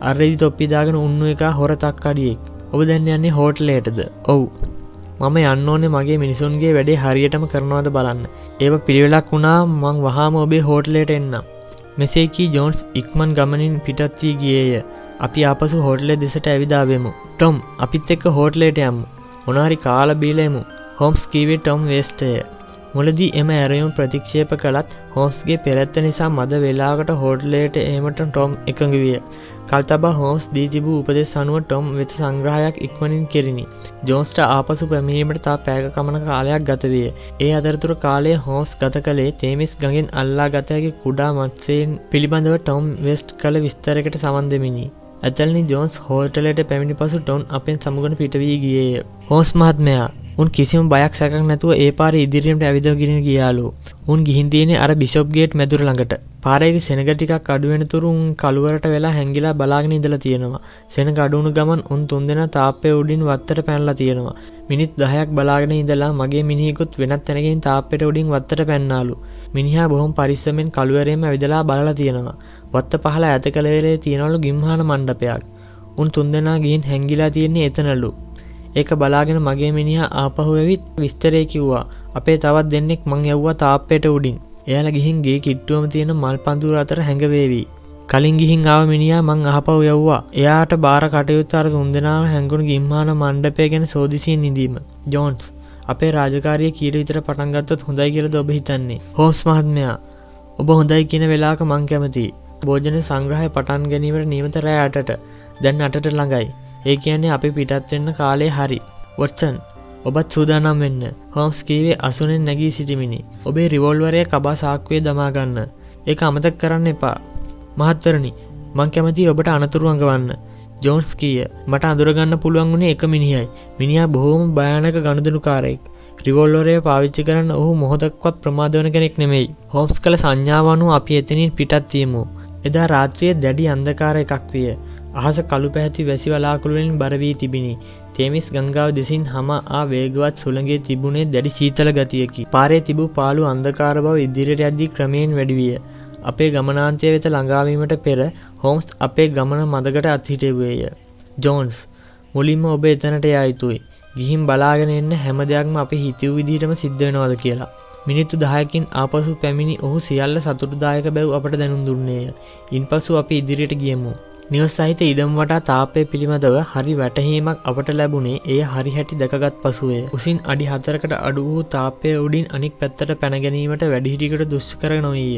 අර රෙදි තොප්පි දාගෙන උන්නු එක හොර තක්කඩියෙක්. ඔබ දැන් යන්නේ හෝටලයටද? ඔව්. මම යන්න ඕනේ මගේ මිනිසුන්ගේ වැඩේ හරියටම කරනවද බලන්න. ඒව පිළිවෙලක් වුණා මං වහාම ඔබේ හෝටලයට එන්නම්. මෙසේ කී ජෝන්ස් ඉක්මන් ගමනින් පිටත් වී ගියේය. අපි ආපසු හෝටලේ දෙසට ඇවිදාවෙමු. ටොම් අපිත් එක්ක හෝටලයට යමු. මොනාරි කාලා බීලා එමු. හෝම්ස් කීවේ ටොම් වෙස්ටය. මුලදී එම ඇරයුම් ප්‍රතික්ෂේප කළත් හෝම්ස්ගේ පෙරැත්ත නිසා මද වේලාවකට හෝටලයට ඒමට ටොම් එකඟ විය. කල්තබා හෝම්ස් දී තිබූ උපදෙස් අනුව ටොම් වෙත සංග්‍රහයක් ඉක්මනින් කෙරිනි. ජෝන්ස්ට ආපසු පැමිණීමට තා පැයක පමණ කාලයක් ගත විය. ඒ අතරතුර කාලයේ හෝම්ස් ගත කළේ තේමිස් ගඟෙන් අල්ලා ගත හැකි කුඩා මත්ස්‍යයන් පිළිබඳව ටොම් වෙස්ට් කළ විස්තරයකට සමන් දෙමිනි. ඇතල්නි ජෝන්ස් හෝටලයට පැමිණි පසු ටොම් අපෙන් සමුගන පිට වී ගියේය. හෝම්ස් මහත්මයා උන් කිසිම බයක් සැකක් නැතුව ඒ පාරේ ඉදිරියට ඇවිදගෙන ගියාලු. උන් ගිහින් තියෙන්නේ අර බිෂොප් ගේට් මැදුර ළඟට. පාරේ සෙනග ටිකක් අඩු වෙන තුරු උන් කළුවරට වෙලා හැංගිලා බලාගෙන ඉඳලා තියෙනවා. සෙනග අඩු වුණු ගමන් උන් තුන්දෙනා තාප්පේ උඩින් වත්තට පැනලා තියෙනවා. මිනිත් 10ක් බලාගෙන ඉඳලා මගේ මිනිහෙකුත් වෙනත් තැනකින් තාප්පෙට උඩින් වත්තට පැන්නාලු. මිනිහා බොහොම පරිස්සමෙන් කළුවරේම ඇවිදලා බලලා තියෙනවා. වත්ත පහළ ඈත කළවරේ තියනවලු ගිම්හාන මණ්ඩපයක්. උන් තුන්දෙනා ගිහින් හැංගිලා තියෙන්නේ එතනලු. ඒක බලාගෙන මගේ මිනිහා ආපහු ඇවිත් විස්තරේ කිව්වා. අපේ තවත් දෙන්නෙක් මං යවුවා තාප්පෙට උඩින්. එයාලා ගිහින් ගේ කිට්ටුවම තියෙන මල් පඳුර අතර හැංගවේවි. කලින් ගිහින් ආව මිනිහා මං අහපව් යවුවා. එයාට බාර කටයුත්ත අර තුන්දෙනාම හැංගුණු ගිම්මාන මණ්ඩපය ගැන සෝදිසියෙන් ඉඳීම. ජෝන්ස් අපේ රාජකාරිය කීයට විතර පටන් ගත්තොත් හොඳයි කියලාද ඔබ හිතන්නේ? හෝම්ස් මහත්මයා ඔබ හොඳයි කියන වෙලාවක මං කැමතියි. භෝජන සංග්‍රහය පටන් ගැනීමට නියමිත රෑ 8ට. දැන් 8ට ළඟයි. ඒ කියන්නේ අපි පිටත් වෙන්න කාලේ හරි. වොට්සන් ඔබත් සූදානම් වෙන්න. හෝම්ස් කීවේ අසුනෙන් නැගී සිටිමිනි. ඔබේ රිවෝල්වරය කබා සාක්කුවේ දමා ගන්න. ඒක අමතක කරන්න එපා. මහත්වරණි මං කැමතියි ඔබට අනතුරු අඟවන්න. ජෝන්ස් කීය. මට අඳුරගන්න පුළුවන් වුණේ එක මිනිහයි. මිනිහා බොහෝම භයානක ගනුදෙනුකාරයෙක්. රිවෝල්වරය පාවිච්චි කරන්න ඔහු මොහොතක්වත් ප්‍රමාද වෙන කෙනෙක් නෙමෙයි. හෝම්ස් කළ සංඥාව අනුව අපි එතනින් පිටත් වියමු. එදා රාත්‍රියේ දැඩි අන්ධකාර එකක් විය. අහස කළු පැහැති වැසි වලාකුළු වලින් බර වී තිබිනි. තේමිස් ගංගාව දෙසින් හම ආ වේගවත් සුළඟේ තිබුණේ දැඩි සීතල ගතියකි. පාරේ තිබූ පාළු අන්ධකාර බව ඉදිරියට යද්දී ක්‍රමයෙන් වැඩි විය. අපේ ගමනාන්තය වෙත ළඟාවීමට පෙර හෝම්ස් අපේ ගමන මදකට අත්හිටුවේය. ජෝන්ස් මුලින්ම ඔබ එතනට යා යුතුයි. ගිහින් බලාගෙන එන්න හැම දෙයක්ම අපි හිතුව විදිහටම සිද්ධ වෙනවද කියලා. මිනිත්තු 10කින් ආපසු පැමිණි ඔහු සියල්ල සතුටුදායක බව අපට දැනුම් දුන්නේය. ඉන්පසු අපි ඉදිරියට ගියමු. නිවස් සහිත ඉඩම් වටා තාප්පය පිළිබඳව හරි වැටහීමක් අපට ලැබුණේ එය හරි හැටි දැකගත් පසුවය. උසින් අඩි 4කට අඩු වූ තාප්පය උඩින් අනික් පැත්තට පැන ගැනීමට වැඩිහිටියකට දුෂ්කර නොවේය.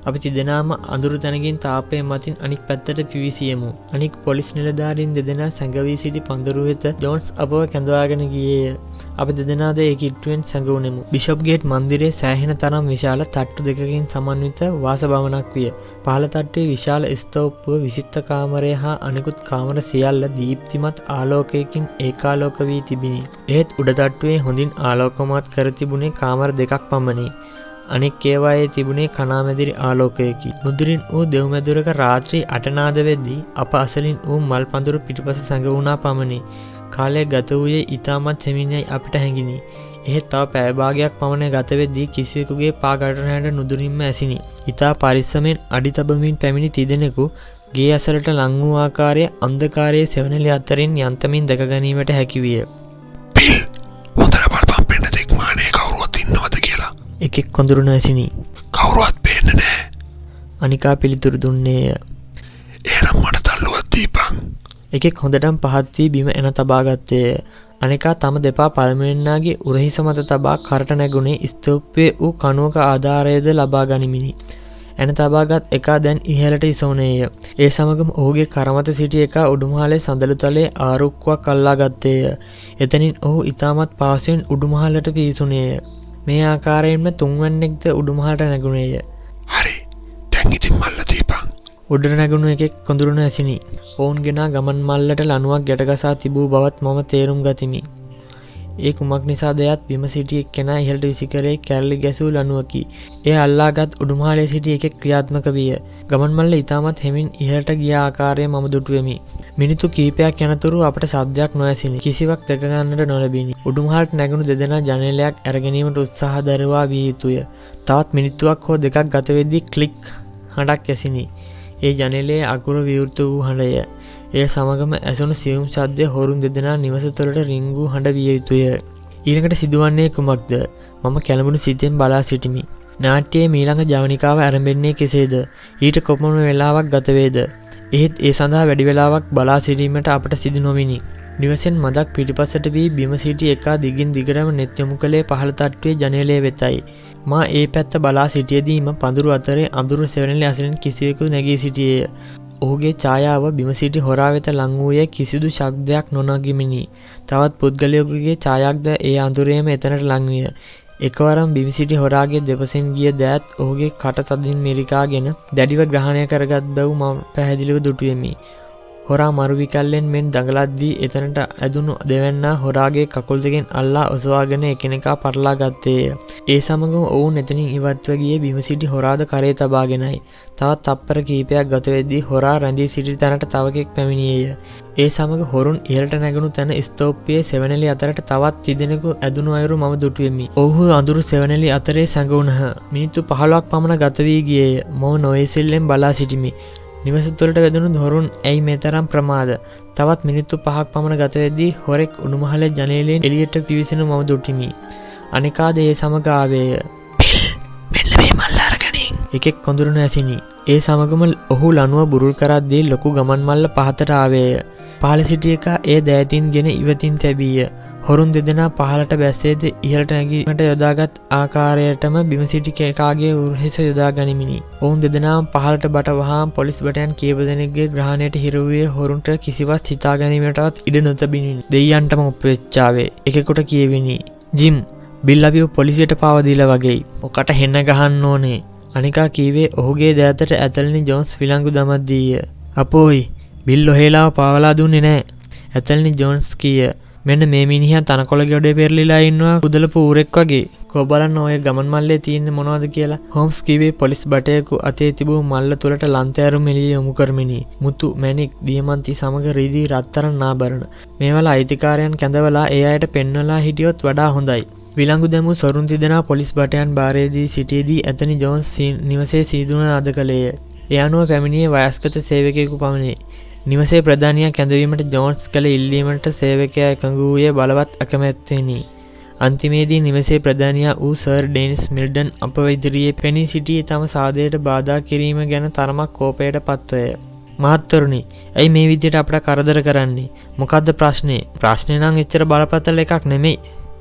අපි තිදෙනාම අඳුරු තැනකින් තාප්පය මතින් අනික් පැත්තට පිවිසියෙමු. අනික් පොලිස් නිලධාරීන් දෙදෙනා සැඟවී සිටි පඳුරු වෙත ජෝන්ස් අපව කැඳවාගෙන ගියේය. අපි දෙදෙනාද ඒ කිට්ටුවෙන් සැඟවුණෙමු. බිෂොප් ගේට් මන්දිරයේ සෑහෙන තරම් විශාල තට්ටු දෙකකින් සමන්විත වාසභවනක් විය. පහළ තට්ටුවේ විශාල ස්තූපය විචිත්ත කාමරය හා අනෙකුත් කාමර සියල්ල දීප්තිමත් ආලෝකයකින් ඒකාලෝක වී තිබිණි. ඒත් උඩ තට්ටුවේ හොඳින් ආලෝකමත් කර තිබුණේ කාමර දෙකක් පමණි. අනෙක් ඒවායේ තිබුණේ කණාමැදිරි ආලෝකයකි. නුදුරින් වූ දෙව්මැදුරක රාත්‍රී 8 නාද වෙද්දී අප අසලින් වූ මල් පඳුරු පිටුපස සැඟවුණා පමණි. කාලය ගත වූයේ ඉතාමත් සෙමින්යයි අපට හැඟිනි. එහෙත් තව පැය භාගයක් පමණ ගත වෙද්දී කිසිවෙකුගේ පා ගැටෙන නුදුරින්ම ඇසිනි. ඉතා පරිස්සමෙන් අඩි තබමින් පැමිණි තිදෙනෙකු ගේ ඇසලට ලං වූ ආකාරය අන්ධකාරයේ සෙවණැලි අතරින් යන්තමින් දැක ගැනීමට හැකි විය. පිල් හොඳට බලපන් පෙන්න දෙක් මානේ කවුරුවත් ඉන්නවද කියලා. එකෙක් කොඳුරුන ඇසිනි. කවුරුවත් පේන්නේ නැහැ. අනිකා පිළිතුරු දුන්නේය. එහෙනම් මට තල්ලුවක් දීපන්. එකෙක් හොඳටම පහත් වී බිම එන තබා ගත්තේය. අනිකා තම දෙපා පළමුවෙන්නාගේ උරහිස මත තබා කරට නැගුණේ ස්තූපයේ වූ කණුවක ආධාරයද ලබා ගනිමිනි. එන තබාගත් එකා දැන් ඉහළට ඉසවුනේය. ඒ සමගම ඔහුගේ කරමත සිටි එකා උඩුමහලේ සඳළුතලයේ ආරුක්කුවක් අල්ලා ගත්තේය. එතනින් ඔහු ඉතාමත් පහසුවෙන් උඩුමහලට පිවිසුනේය. මේ ආකාරයෙන්ම තුන්වැන්නෙක්ද උඩුමහලට නැගුණේය. හරි. දැන් ඉතින් මල්ල දීපන්. උඩට නැගුණු එකෙක් කොඳුරුන ඇසිනි. ඔවුන් ගෙනා ගමන් මල්ලට ලණුවක් ගැටගසා තිබූ බවත් මම තේරුම් ගතිමි. ඒ කුමක් නිසාද යත් බිම සිටි එක්කෙනා ඉහළට විසිකරේ කැරලි ගැසූ ලණුවකි. එය අල්ලාගත් උඩුමහලේ සිටි එකෙක් ක්‍රියාත්මක විය. ගමන් මල්ල ඉතාමත් හෙමින් ඉහළට ගිය ආකාරය මම දුටුවෙමි. මිනිත්තු කිහිපයක් යනතුරු අපට ශබ්දයක් නොඇසිනි. කිසිවක් දැක ගන්නට නොලැබිනි. උඩුමහලට නැගුණු දෙදෙනා ජනේලයක් අරගැනීමට උත්සාහ දරුවා විය යුතුය. තවත් මිනිත්තුවක් හෝ දෙකක් ගත වෙද්දී ක්ලික් හඬක් ඇසිනි. ඒ ජනේලයේ අකුරු විවෘත වූ හඬය. ඒ සමගම ඇසුණු සියුම් ශබ්දය හොරුන් දෙදෙනා නිවස තුළට රිංගූ හඬ විය යුතුය. ඊළඟට සිදුවන්නේ කුමක්ද? මම කැළඹුණු සිතෙන් බලා සිටිමි. නාට්‍යයේ මීළඟ ජවනිකාව ආරම්භෙන්නේ කෙසේද? ඊට කොපමණ වේලාවක් ගත වේද? එහෙත් ඒ සඳහා වැඩි වේලාවක් බලා සිටීමට අපට සිදු නොවිනි. නිවසෙන් මදක් පිටිපසට වී බිම සිටි එකා දිගින් දිගටම නෙත් යොමු කළේ පහළ තට්ටුවේ ජනේලය වෙතයි. මා ඒ පැත්ත බලා සිටියදීම පඳුරු අතරේ අඳුරු සෙවණැලි අසලින් කිසිවෙකු නැගී සිටියේය. ඔහුගේ ඡායාව බිම සිටි හොරා වෙත ලං වූයේ කිසිදු ශබ්දයක් නොනගමිනි. තවත් පුද්ගලයෙකුගේ ඡායාවක්ද ඒ අඳුරේම එතනට ලං විය. එකවරම බිම සිටි හොරාගේ දෙපසින් ගිය දෑත් ඔහුගේ කට තදින් මිරිකාගෙන දැඩිව ග්‍රහණය කරගත් බව මම පැහැදිලිව දුටුවෙමි. හොරා මරු විකල්ලෙන් මෙන් දඟලද්දී එතනට ඇදුණු දෙවැන්නා හොරාගේ කකුල් දෙකෙන් අල්ලා ඔසවාගෙන එකිනෙකා පටලා ගත්තේය. ඒ සමගම ඔවුන් එතනින් ඉවත්ව ගියේ බිම සිටි හොරාද කරේ තබාගෙනයි. තවත් තප්පර කිහිපයක් ගත වෙද්දී හොරා රැඳී සිටි තැනට තව කෙනෙක් පැමිණියේය. ඒ සමග හොරුන් ඉහළට නැගුණු තැන ස්තූපයේ සෙවණැලි අතරට තවත් තිදෙනෙකු ඇදුණු අයුරු මම දුටුවෙමි. ඔව්හු අඳුරු සෙවණැලි අතරේ සැඟවුණහ. මිනිත්තු 15ක් පමණ ගත වී ගියේය. මම නොයෙසිල්ලෙන් බලා සිටිමි. නිවස තුළට වැදුණු හොරුන් ඇයි මේ තරම් ප්‍රමාද? තවත් මිනිත්තු 5ක් පමණ ගත වෙද්දී හොරෙක් උඩුමහලේ ජනේලයෙන් එළියට පිවිසෙනු මම දුටිමි. අනිකාද ඒ සමග ආවේය. මෙන්න මේ මල්ල අරගෙන එකෙක් කොඳුරන ඇසිනි. ඒ සමගම ඔහු ලනුව බුරුල් කරද්දී ලොකු ගමන් මල්ල පහතට ආවේය. පහළ සිටි එක ඒ දෑතින් ගෙන ඉවතින් තැබීය. හොරුන් දෙදෙනා පහළට බැස්සේද ඉහළට නැගීමට යොදාගත් ආකාරයටම බිම සිටි කෙකාගේ උරහිස යොදා ගනිමිනි. ඔවුන් දෙදෙනාම පහළට බට වහාම පොලිස් බටයන් කීප දෙනෙක්ගේ ග්‍රහණයට හිර වූයේ හොරුන්ට කිසිවක් හිතා ගැනීමටවත් ඉඩ නොතැබිනි. දෙයියන්ටම ඔප්පෙච්චාවේ. එකෙකුට කියවිනි. ජිම් බිල් අපිව පොලිසියට පාව දීලා වගේයි. ඔකට හෙන්න ගහන්න ඕනේ. අනිකා කීවේ ඔහුගේ දෑතට ඇතලිනි ජෝන්ස් විලංගු දමද්දීය. අපෝයි බිල් ඔහෙලාව පාවලා දුන්නේ නෑ. ඇතලිනි ජෝන්ස් කීය. මෙන්න මේ මිනිහා තනකොළ ගොඩේ පෙරලිලා ඉන්නවා කුදලපු ඌරෙක් වගේ. කෝ බලන්න ඔය ගමන් මල්ලේ තියෙන්නේ මොනවද කියලා. හෝම්ස් කිව්වේ පොලිස් බටයෙකු අතේ තිබූ මල්ල තුලට ලන්තෑරුම් එළිය යොමු කරමිනි. මුතු මැණික් දියමන්ති සමග රිදී රත්තරන් ආභරණ මේවල අයිතිකාරයන් කැඳවලා ඒ අයට පෙන්වලා හිටියොත් වඩා හොඳයි. විලංගු දැමූ සොරුන් තිදෙනා පොලිස් බටයන් භාරයේදී සිටියේදී ඇතනි ජෝන්ස් නිවසේ සීදුන අද කළේය. ඒ අනුව පැමිණියේ වයස්ගත සේවකයෙකු පමණි. නිවසේ ප්‍රධානියා කැඳවීමට ජෝන්ස් කළ ඉල්ලීමට සේවකයා එකඟ වූයේ බලවත් අකමැත්තෙනි. අන්තිමේදී නිවසේ ප්‍රධානියා වූ සර් ඩේනිස් මිල්ඩන් අප ඉදිරියේ පෙනී සිටියේ තම සාදයට බාධා කිරීම ගැන තරමක් කෝපයට පත්වය. මහත්වරුනි, ඇයි මේ විදිහට අපට කරදර කරන්නේ? මොකද්ද ප්‍රශ්නේ? ප්‍රශ්නේ නම් එච්චර බලපතල එකක් නෙමෙයි.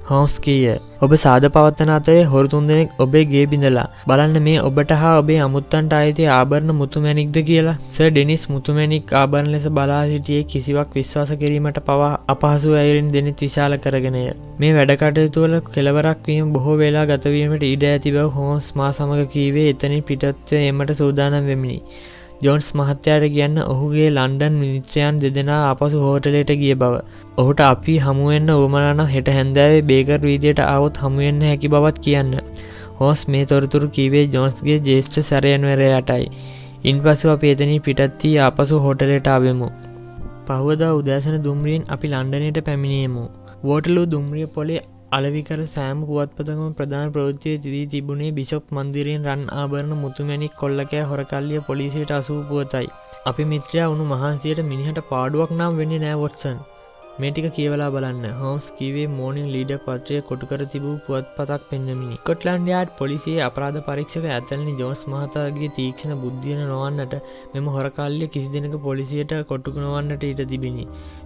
හෝම්ස් කීය. ඔබ සාද පවත්තන අතරේ හොරු තුන්දෙනෙක් ඔබේ ගේ බිඳලා. බලන්න මේ ඔබට හා ඔබේ අමුත්තන්ට ආйти ආභරණ මුතුමැණික්ද කියලා. සර් ඩෙනිස් මුතුමැණික් ආභරණ ලෙස බලා සිටියේ කිසිවක් විශ්වාස කිරීමට පවා අපහසු අයුරින් දෙනෙත් විශාල කරගෙනය. මේ වැඩ කටයුතු වල කෙලවරක් වීම බොහෝ වේලා ගත වීමට ඉඩ ඇති බව හෝම්ස් මා සමග කීවේ එතනින් පිටත්ව එමට සූදානම් වෙමිනි. ජෝන්ස් මහත්තයාට කියන්න ඔහුගේ ලන්ඩන් මිත්‍රයන් දෙදෙනා ආපසු හෝටලයට ගිය බව. ඔහුට අපි හමුවෙන්න උවමනා නම් හෙට හැන්දෑවේ බේකර් වීදියට ආවොත් හමුවෙන්න හැකි බවත් කියන්න. හෝස් මේ තොරතුරු කීවේ ජෝන්ස්ගේ ජ්‍යෙෂ්ඨ සැරයන්වරයාටයි. ඉන්පසු අපි එතනින් පිටත් වී ආපසු හෝටලයට ආවෙමු. පහවදා උදෑසන දුම්රියෙන් අපි ලන්ඩනයට පැමිණියෙමු. වෝටලූ දුම්රිය පොලේ අලවිකර සෑම පුවත්පතකම ප්‍රධාන ප්‍රවෘත්තිය දී තිබුණේ බිෂොප් මන්දිරයෙන් රන් ආභරණ මුතුමැණික් කොල්ලකෑ හොරකල්ලිය පොලිසියට අසූ පුවතයි. අපි මිත්‍රයා වුණු මහන්සියට මිනිහට පාඩුවක් නම් වෙන්නේ නෑ වොට්සන්. මේ ටික කියවලා බලන්න. හෝම්ස් කීවේ මෝර්නින් ලීඩර් පත්‍රයේ කොටු කර තිබූ පුවත්පතක් පෙන්වමිනි. ස්කොට්ලන්ඩ් යාඩ් පොලිසියේ අපරාධ පරීක්ෂක ඇතලිනි ජෝන්ස් මහතාගේ තීක්ෂණ බුද්ධිය නොවන්නට මෙම හොරකල්ලිය කිසි දිනක පොලිසියට කොටු නොවන්නට ඉඩ තිබිනි.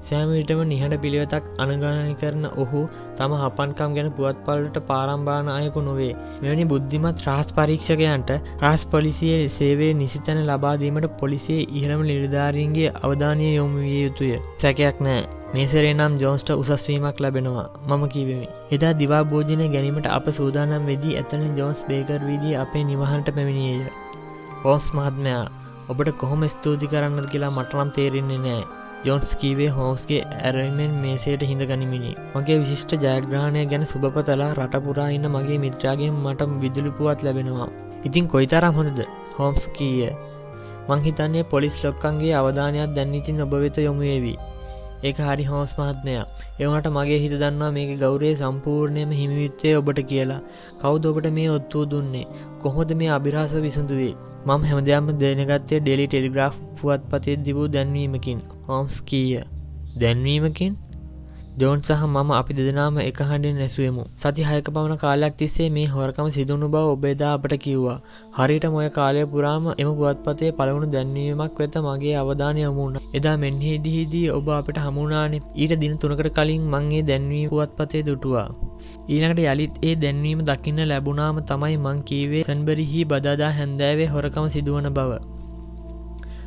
සෑම විටම නිහඬ පිළිවෙතක් අනුගමනය කරන ඔහු තම හපන්කම් ගැන පුවත්පත්වලට පාරම් බාන අයෙකු නොවේ. මෙවැනි බුද්ධිමත් රහස් පරීක්ෂකයන්ට රහස් පොලිසියේ සේවය නිසිතැන ලබා දීමට පොලිසියේ ඉහළම නිලධාරීන්ගේ අවධානය යොමු විය යුතුය. සැකයක් නැහැ. මේ සැරේ නම් ජෝන්ස්ට උසස් වීමක් ලැබෙනවා. මම කිව්වෙමි. එදා දිවා භෝජනය ගැනීමට අප සූදානම් වෙදී ඇතලින් ජෝන්ස් බේකර් වීදියේ අපේ නිවහනට පැමිණියේය. හෝම්ස් මහත්මයා, ඔබට කොහොම ස්තුති කරන්නද කියලා මට නම් තේරෙන්නේ නැහැ. ජෝන්ස් කීවේ හෝම්ස්ගේ ඇරෙමින් මේසයට හිඳ ගනිමිනි. මගේ විශිෂ්ට ජයග්‍රහණය ගැන සුබපතලා රට පුරා ඉන්න මගේ මිත්‍රාගෙන් මට විදුලි පුවත් ලැබෙනවා. ඉතින් කොයිතරම් හොඳද? හෝම්ස් කීය. මං හිතන්නේ පොලිස් ලොක්කන්ගේ අවධානයක් දැන් ඉතින් ඔබ වෙත යොමු වේවි. ඒක හරි හෝම්ස් මහත්මයා. ඒ වුණාට මගේ හිත දන්නවා මේකේ ගෞරවය සම්පූර්ණයෙන්ම හිමිවිත්තේ ඔබට කියලා. කවුද ඔබට මේ ඔත්තුව දුන්නේ? කොහොමද මේ අභිරහස විසඳුවේ? මම හැමදාම දැනගත්තේ ඩේලි ටෙලිග්‍රාෆ් පුවත්පතේ තිබූ දැන්වීමකින්. හෝම්ස් කීය. දැන්වීමකින්? ජෝන්ස් සහ මම අපි දෙදෙනාම එක හඬින් ඇසුවෙමු. සති 6ක පමණ කාලයක් තිස්සේ මේ හොරකම සිදුවුණු බව ඔබ එදා අපට කිව්වා. හරියටම ඔය කාලය පුරාම එම පුවත්පතේ පළවුණු දැන්වීමක් වෙත මගේ අවධානය යොමු වුණා. එදා මෙන්හෙඩිහිදී ඔබ අපිට හමු වුණානේ. ඊට දින 3කට කලින් මං ඒ දැන්වීම පුවත්පතේ දුටුවා. ඊළඟට යලිත් ඒ දැන්වීම දකින්න ලැබුණාම තමයි මං කීවේ සන්බරිහි බදාදා හැන්දෑවේ හොරකම සිදුවන බව.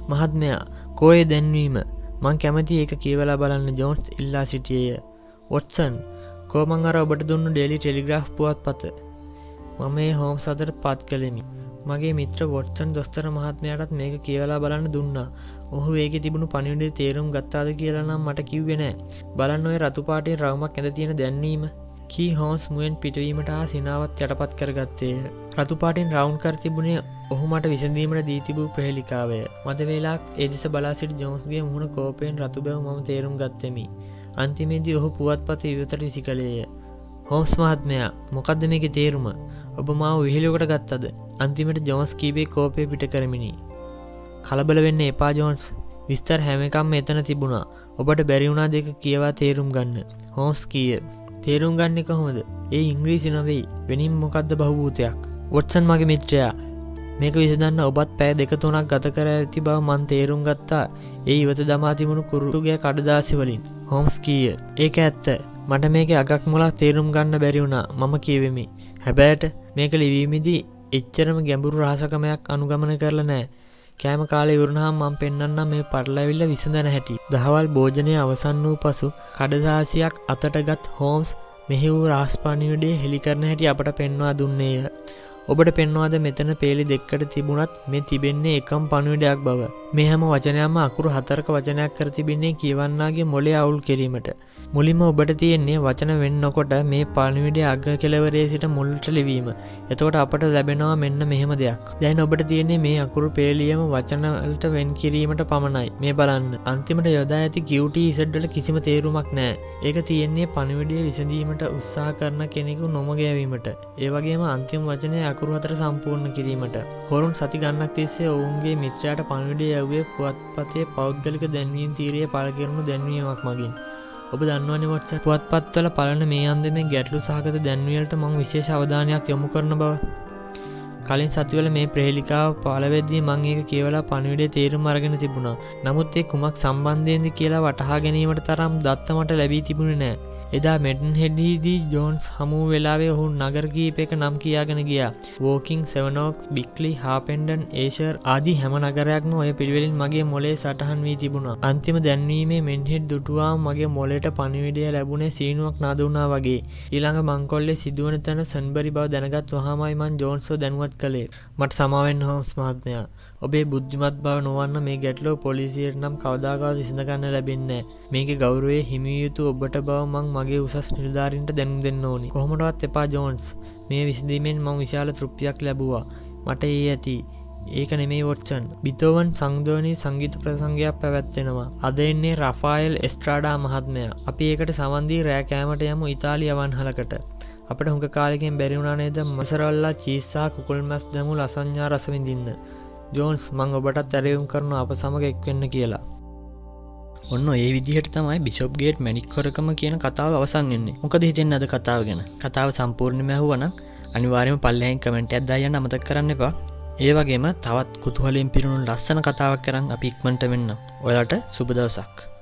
මහත්මයා, කොහේ දැන්වීම? මං කැමති ඒක කියවලා බලන්න ජෝන්ස් ඉල්ලා සිටියේය. වොට්සන්, කෝ මං අර ඔබට දුන්නු ඩේලි ටෙලිග්‍රාෆ් පුවත්පත? මම මේ හෝම්ස් අතට පත් කළෙමි. මගේ මිත්‍ර වොට්සන් දොස්තර මහත්මයාටත් මේක කියවලා බලන්න දුන්නා. ඔහු ඒකේ තිබුණු පණිවිඩය තේරුම් ගත්තාද කියලා නම් මට කිව්වේ නෑ. බලන්න ඔය රතු පාටින් රවුමක් ඇඳ තියෙන දැන්වීම. කී හෝම්ස් මුවෙන් පිටවීමට ආ සිනාවත් යටපත් කරගත්තේය. රතු පාටින් රවුන්ඩ් කර තිබුණේ ඔහු මට විසඳීමට දී තිබූ ප්‍රහෙලිකාවය. මද වේලාවක් ඒ දෙස බලා සිටි ජෝන්ස්ගේ මුහුණ කෝපයෙන් රතු බව මම තේරුම් ගත්තෙමි. අන්තිමේදී ඔහු පුවත්පත ඉවතට විසි කළේය. හෝම්ස් මහත්මයා, මොකද්ද මේකේ තේරුම? ඔබ මාව විහිළුවකට ගත්තද? අන්තිමට ජෝන්ස් කීවේ කෝපය පිට කරමිනි. කලබල වෙන්න එපා ජෝන්ස්. විස්තර හැම එකක්ම එතන තිබුණා. ඔබට බැරි වුණා දෙක කියවා තේරුම් ගන්න. හෝම්ස් කීය. තේරුම් ගන්නේ කොහොමද? ඒ ඉංග්‍රීසි නෙවෙයි. වෙනින් මොකද්ද බහූතයක්? වොට්සන් මගේ මිත්‍රයා. මේක විසඳන්න ඔබත් පැය 2-3ක් ගත කර ඇති බව මන් තේරුම් ගත්තා. ඒ ඉවත දමා තිබුණු කුරුටුගේ කඩදාසි වලින්. හෝම්ස් කීය. ඒක ඇත්ත. මට මේකේ අගක් මුලක් තේරුම් ගන්න බැරි වුණා. මම කියවෙමි. හැබැයිට මේක ලිවීමේදී එච්චරම ගැඹුරු රහසකමක් අනුගමනය කරලා නැහැ. කෑම කාලේ ඉවරනහම මම පෙන්වන්නම් මේ පටලැවිල්ල විසඳන හැටි. දහවල් භෝජනය අවසන් වූ පසු කඩදාසියක් අතටගත් හෝම්ස් මෙහි වූ රහස් පණිවිඩය හෙළි කරන හැටි අපට පෙන්වා දුන්නේය. ඔබට පෙන්වාද මෙතන පේලි දෙකකට තිබුණත් මේ තිබෙන්නේ එකම පණිවිඩයක් බව. මේ හැම වචනයක්ම අකුරු 4ක වචනයක් කර තිබෙන්නේ කියවන්නාගේ මොලේ අවුල් කිරීමට. මුලින්ම ඔබට තියෙන්නේ වචන වෙන්නකොට මේ පණිවිඩයේ අග කෙළවරේ සිට මුලට ලිවීම. එතකොට අපට ලැබෙනවා මෙන්න මෙහෙම දෙයක්. දැන් ඔබට තියෙන්නේ මේ අකුරු පේලියම වචන වලට වෙන් කිරීමට පමණයි. මේ බලන්න. අන්තිමට යොදා ඇති QTZ වල කිසිම තේරුමක් නැහැ. ඒක තියෙන්නේ පණිවිඩය විසඳීමට උත්සාහ කරන කෙනෙකු නොමග යැවීමට. ඒ වගේම අන්තිම වචනේ අකුරු 4 සම්පූර්ණ කිරීමට. හොරුන් සති ගණනක් තිස්සේ ඔවුන්ගේ මිත්‍රයාට පණිවිඩය යවුවේ පුවත්පතේ පෞද්ගලික දැන්වීම් තීරයේ පළ කෙරුණු දැන්වීමක් මගින්. ඔබ දන්නවනේ වොට්සප් පුවත්පත්වල පළන මේ අන්දමේ ගැටලු සහගත දැන්වීම්වලට මම විශේෂ අවධානයක් යොමු කරන බව. කලින් සතිවල මේ ප්‍රහේලිකාව පළ වෙද්දී මම ඒක කියවලා පණිවිඩයේ තේරුම අරගෙන තිබුණා. නමුත් ඒ කුමක් සම්බන්ධයෙන්ද කියලා වටහා ගැනීමට තරම් දත්ත මට ලැබී තිබුණේ නැහැ. එදා මෙඩන්හෙඩ්හිදී ජෝන්ස් හමු වෙලාවේ ඔහු නගර කීපයක නම් කියාගෙන ගියා. වෝකින්, සෙවන් ඕක්ස්, බික්ලි, හාපෙන්ඩන්, ඒෂර් ආදී හැම නගරයක්ම ඔය පිළිවෙලින් මගේ මොලේ සටහන් වී තිබුණා. අන්තිම දැන්වීමේ මෙන්හෙඩ් දුටුවාම මගේ මොලේට පණිවිඩය ලැබුණේ සීනුවක් නාදුණා වගේ. ඊළඟ මංකොල්ලේ සිදුවන තැන සන්බරි බව දැනගත් වහාමයි මං ජෝන්ස්ව දැනුවත් කළේ. මට සමාවෙන්න හෝම්ස් මහත්මයා. ඔබේ බුද්ධිමත් බව නොවන්න මේ ගැටලුව පොලිසියට නම් කවදාකවත් විසඳ ගන්න ලැබෙන්නේ නැහැ. මේකේ ගෞරවයේ හිමි යුතු ඔබට බව මං මගේ උසස් නිලධාරීන්ට දැනුම් දෙන්න ඕනි. කොහොමඩවත් එපා ජෝන්ස්. මේ විසඳීමෙන් මම විශාල තෘප්තියක් ලැබුවා. මට ඒ ඇති. ඒක නෙමෙයි වොට්සන්. බිතෝවන් සංධානයේ සංගීත ප්‍රසංගයක් පැවැත්වෙනවා. අද එන්නේ රෆායෙල් එස්ට්‍රාඩා මහත්මයා. අපි ඒකට සමන් දී රෑ කෑමට යමු ඉතාලිය අවන්හලකට. අපිට හුඟ කාලෙකින් බැරි වුණා නේද මසරවල්ලා චීස් සහ කුකුල් මස් දැමු ලසඤ්ඤා රස විඳින්න. ජෝන්ස් මං ඔබටත් ඇරයුම් කරනවා අප සමග එක් වෙන්න කියලා. ඔන්න ඒ විදිහට තමයි බිෂොප් ගේට් මැණික් හොරකම කියන කතාව අවසන් වෙන්නේ. මොකද හිතෙන්නේ අද කතාව ගැන? කතාව සම්පූර්ණයෙන්ම ඇහුවනම් අනිවාර්යයෙන්ම පල්ලෙහෙන් කමෙන්ට් එකක් දාන්න අමතක කරන්න එපා. ඒ වගේම තවත් කුතුහලයෙන් පිරුණු ලස්සන කතාවක් කරන් අපි ඉක්මනට වෙන්නම්. ඔයාලට සුබ දවසක්.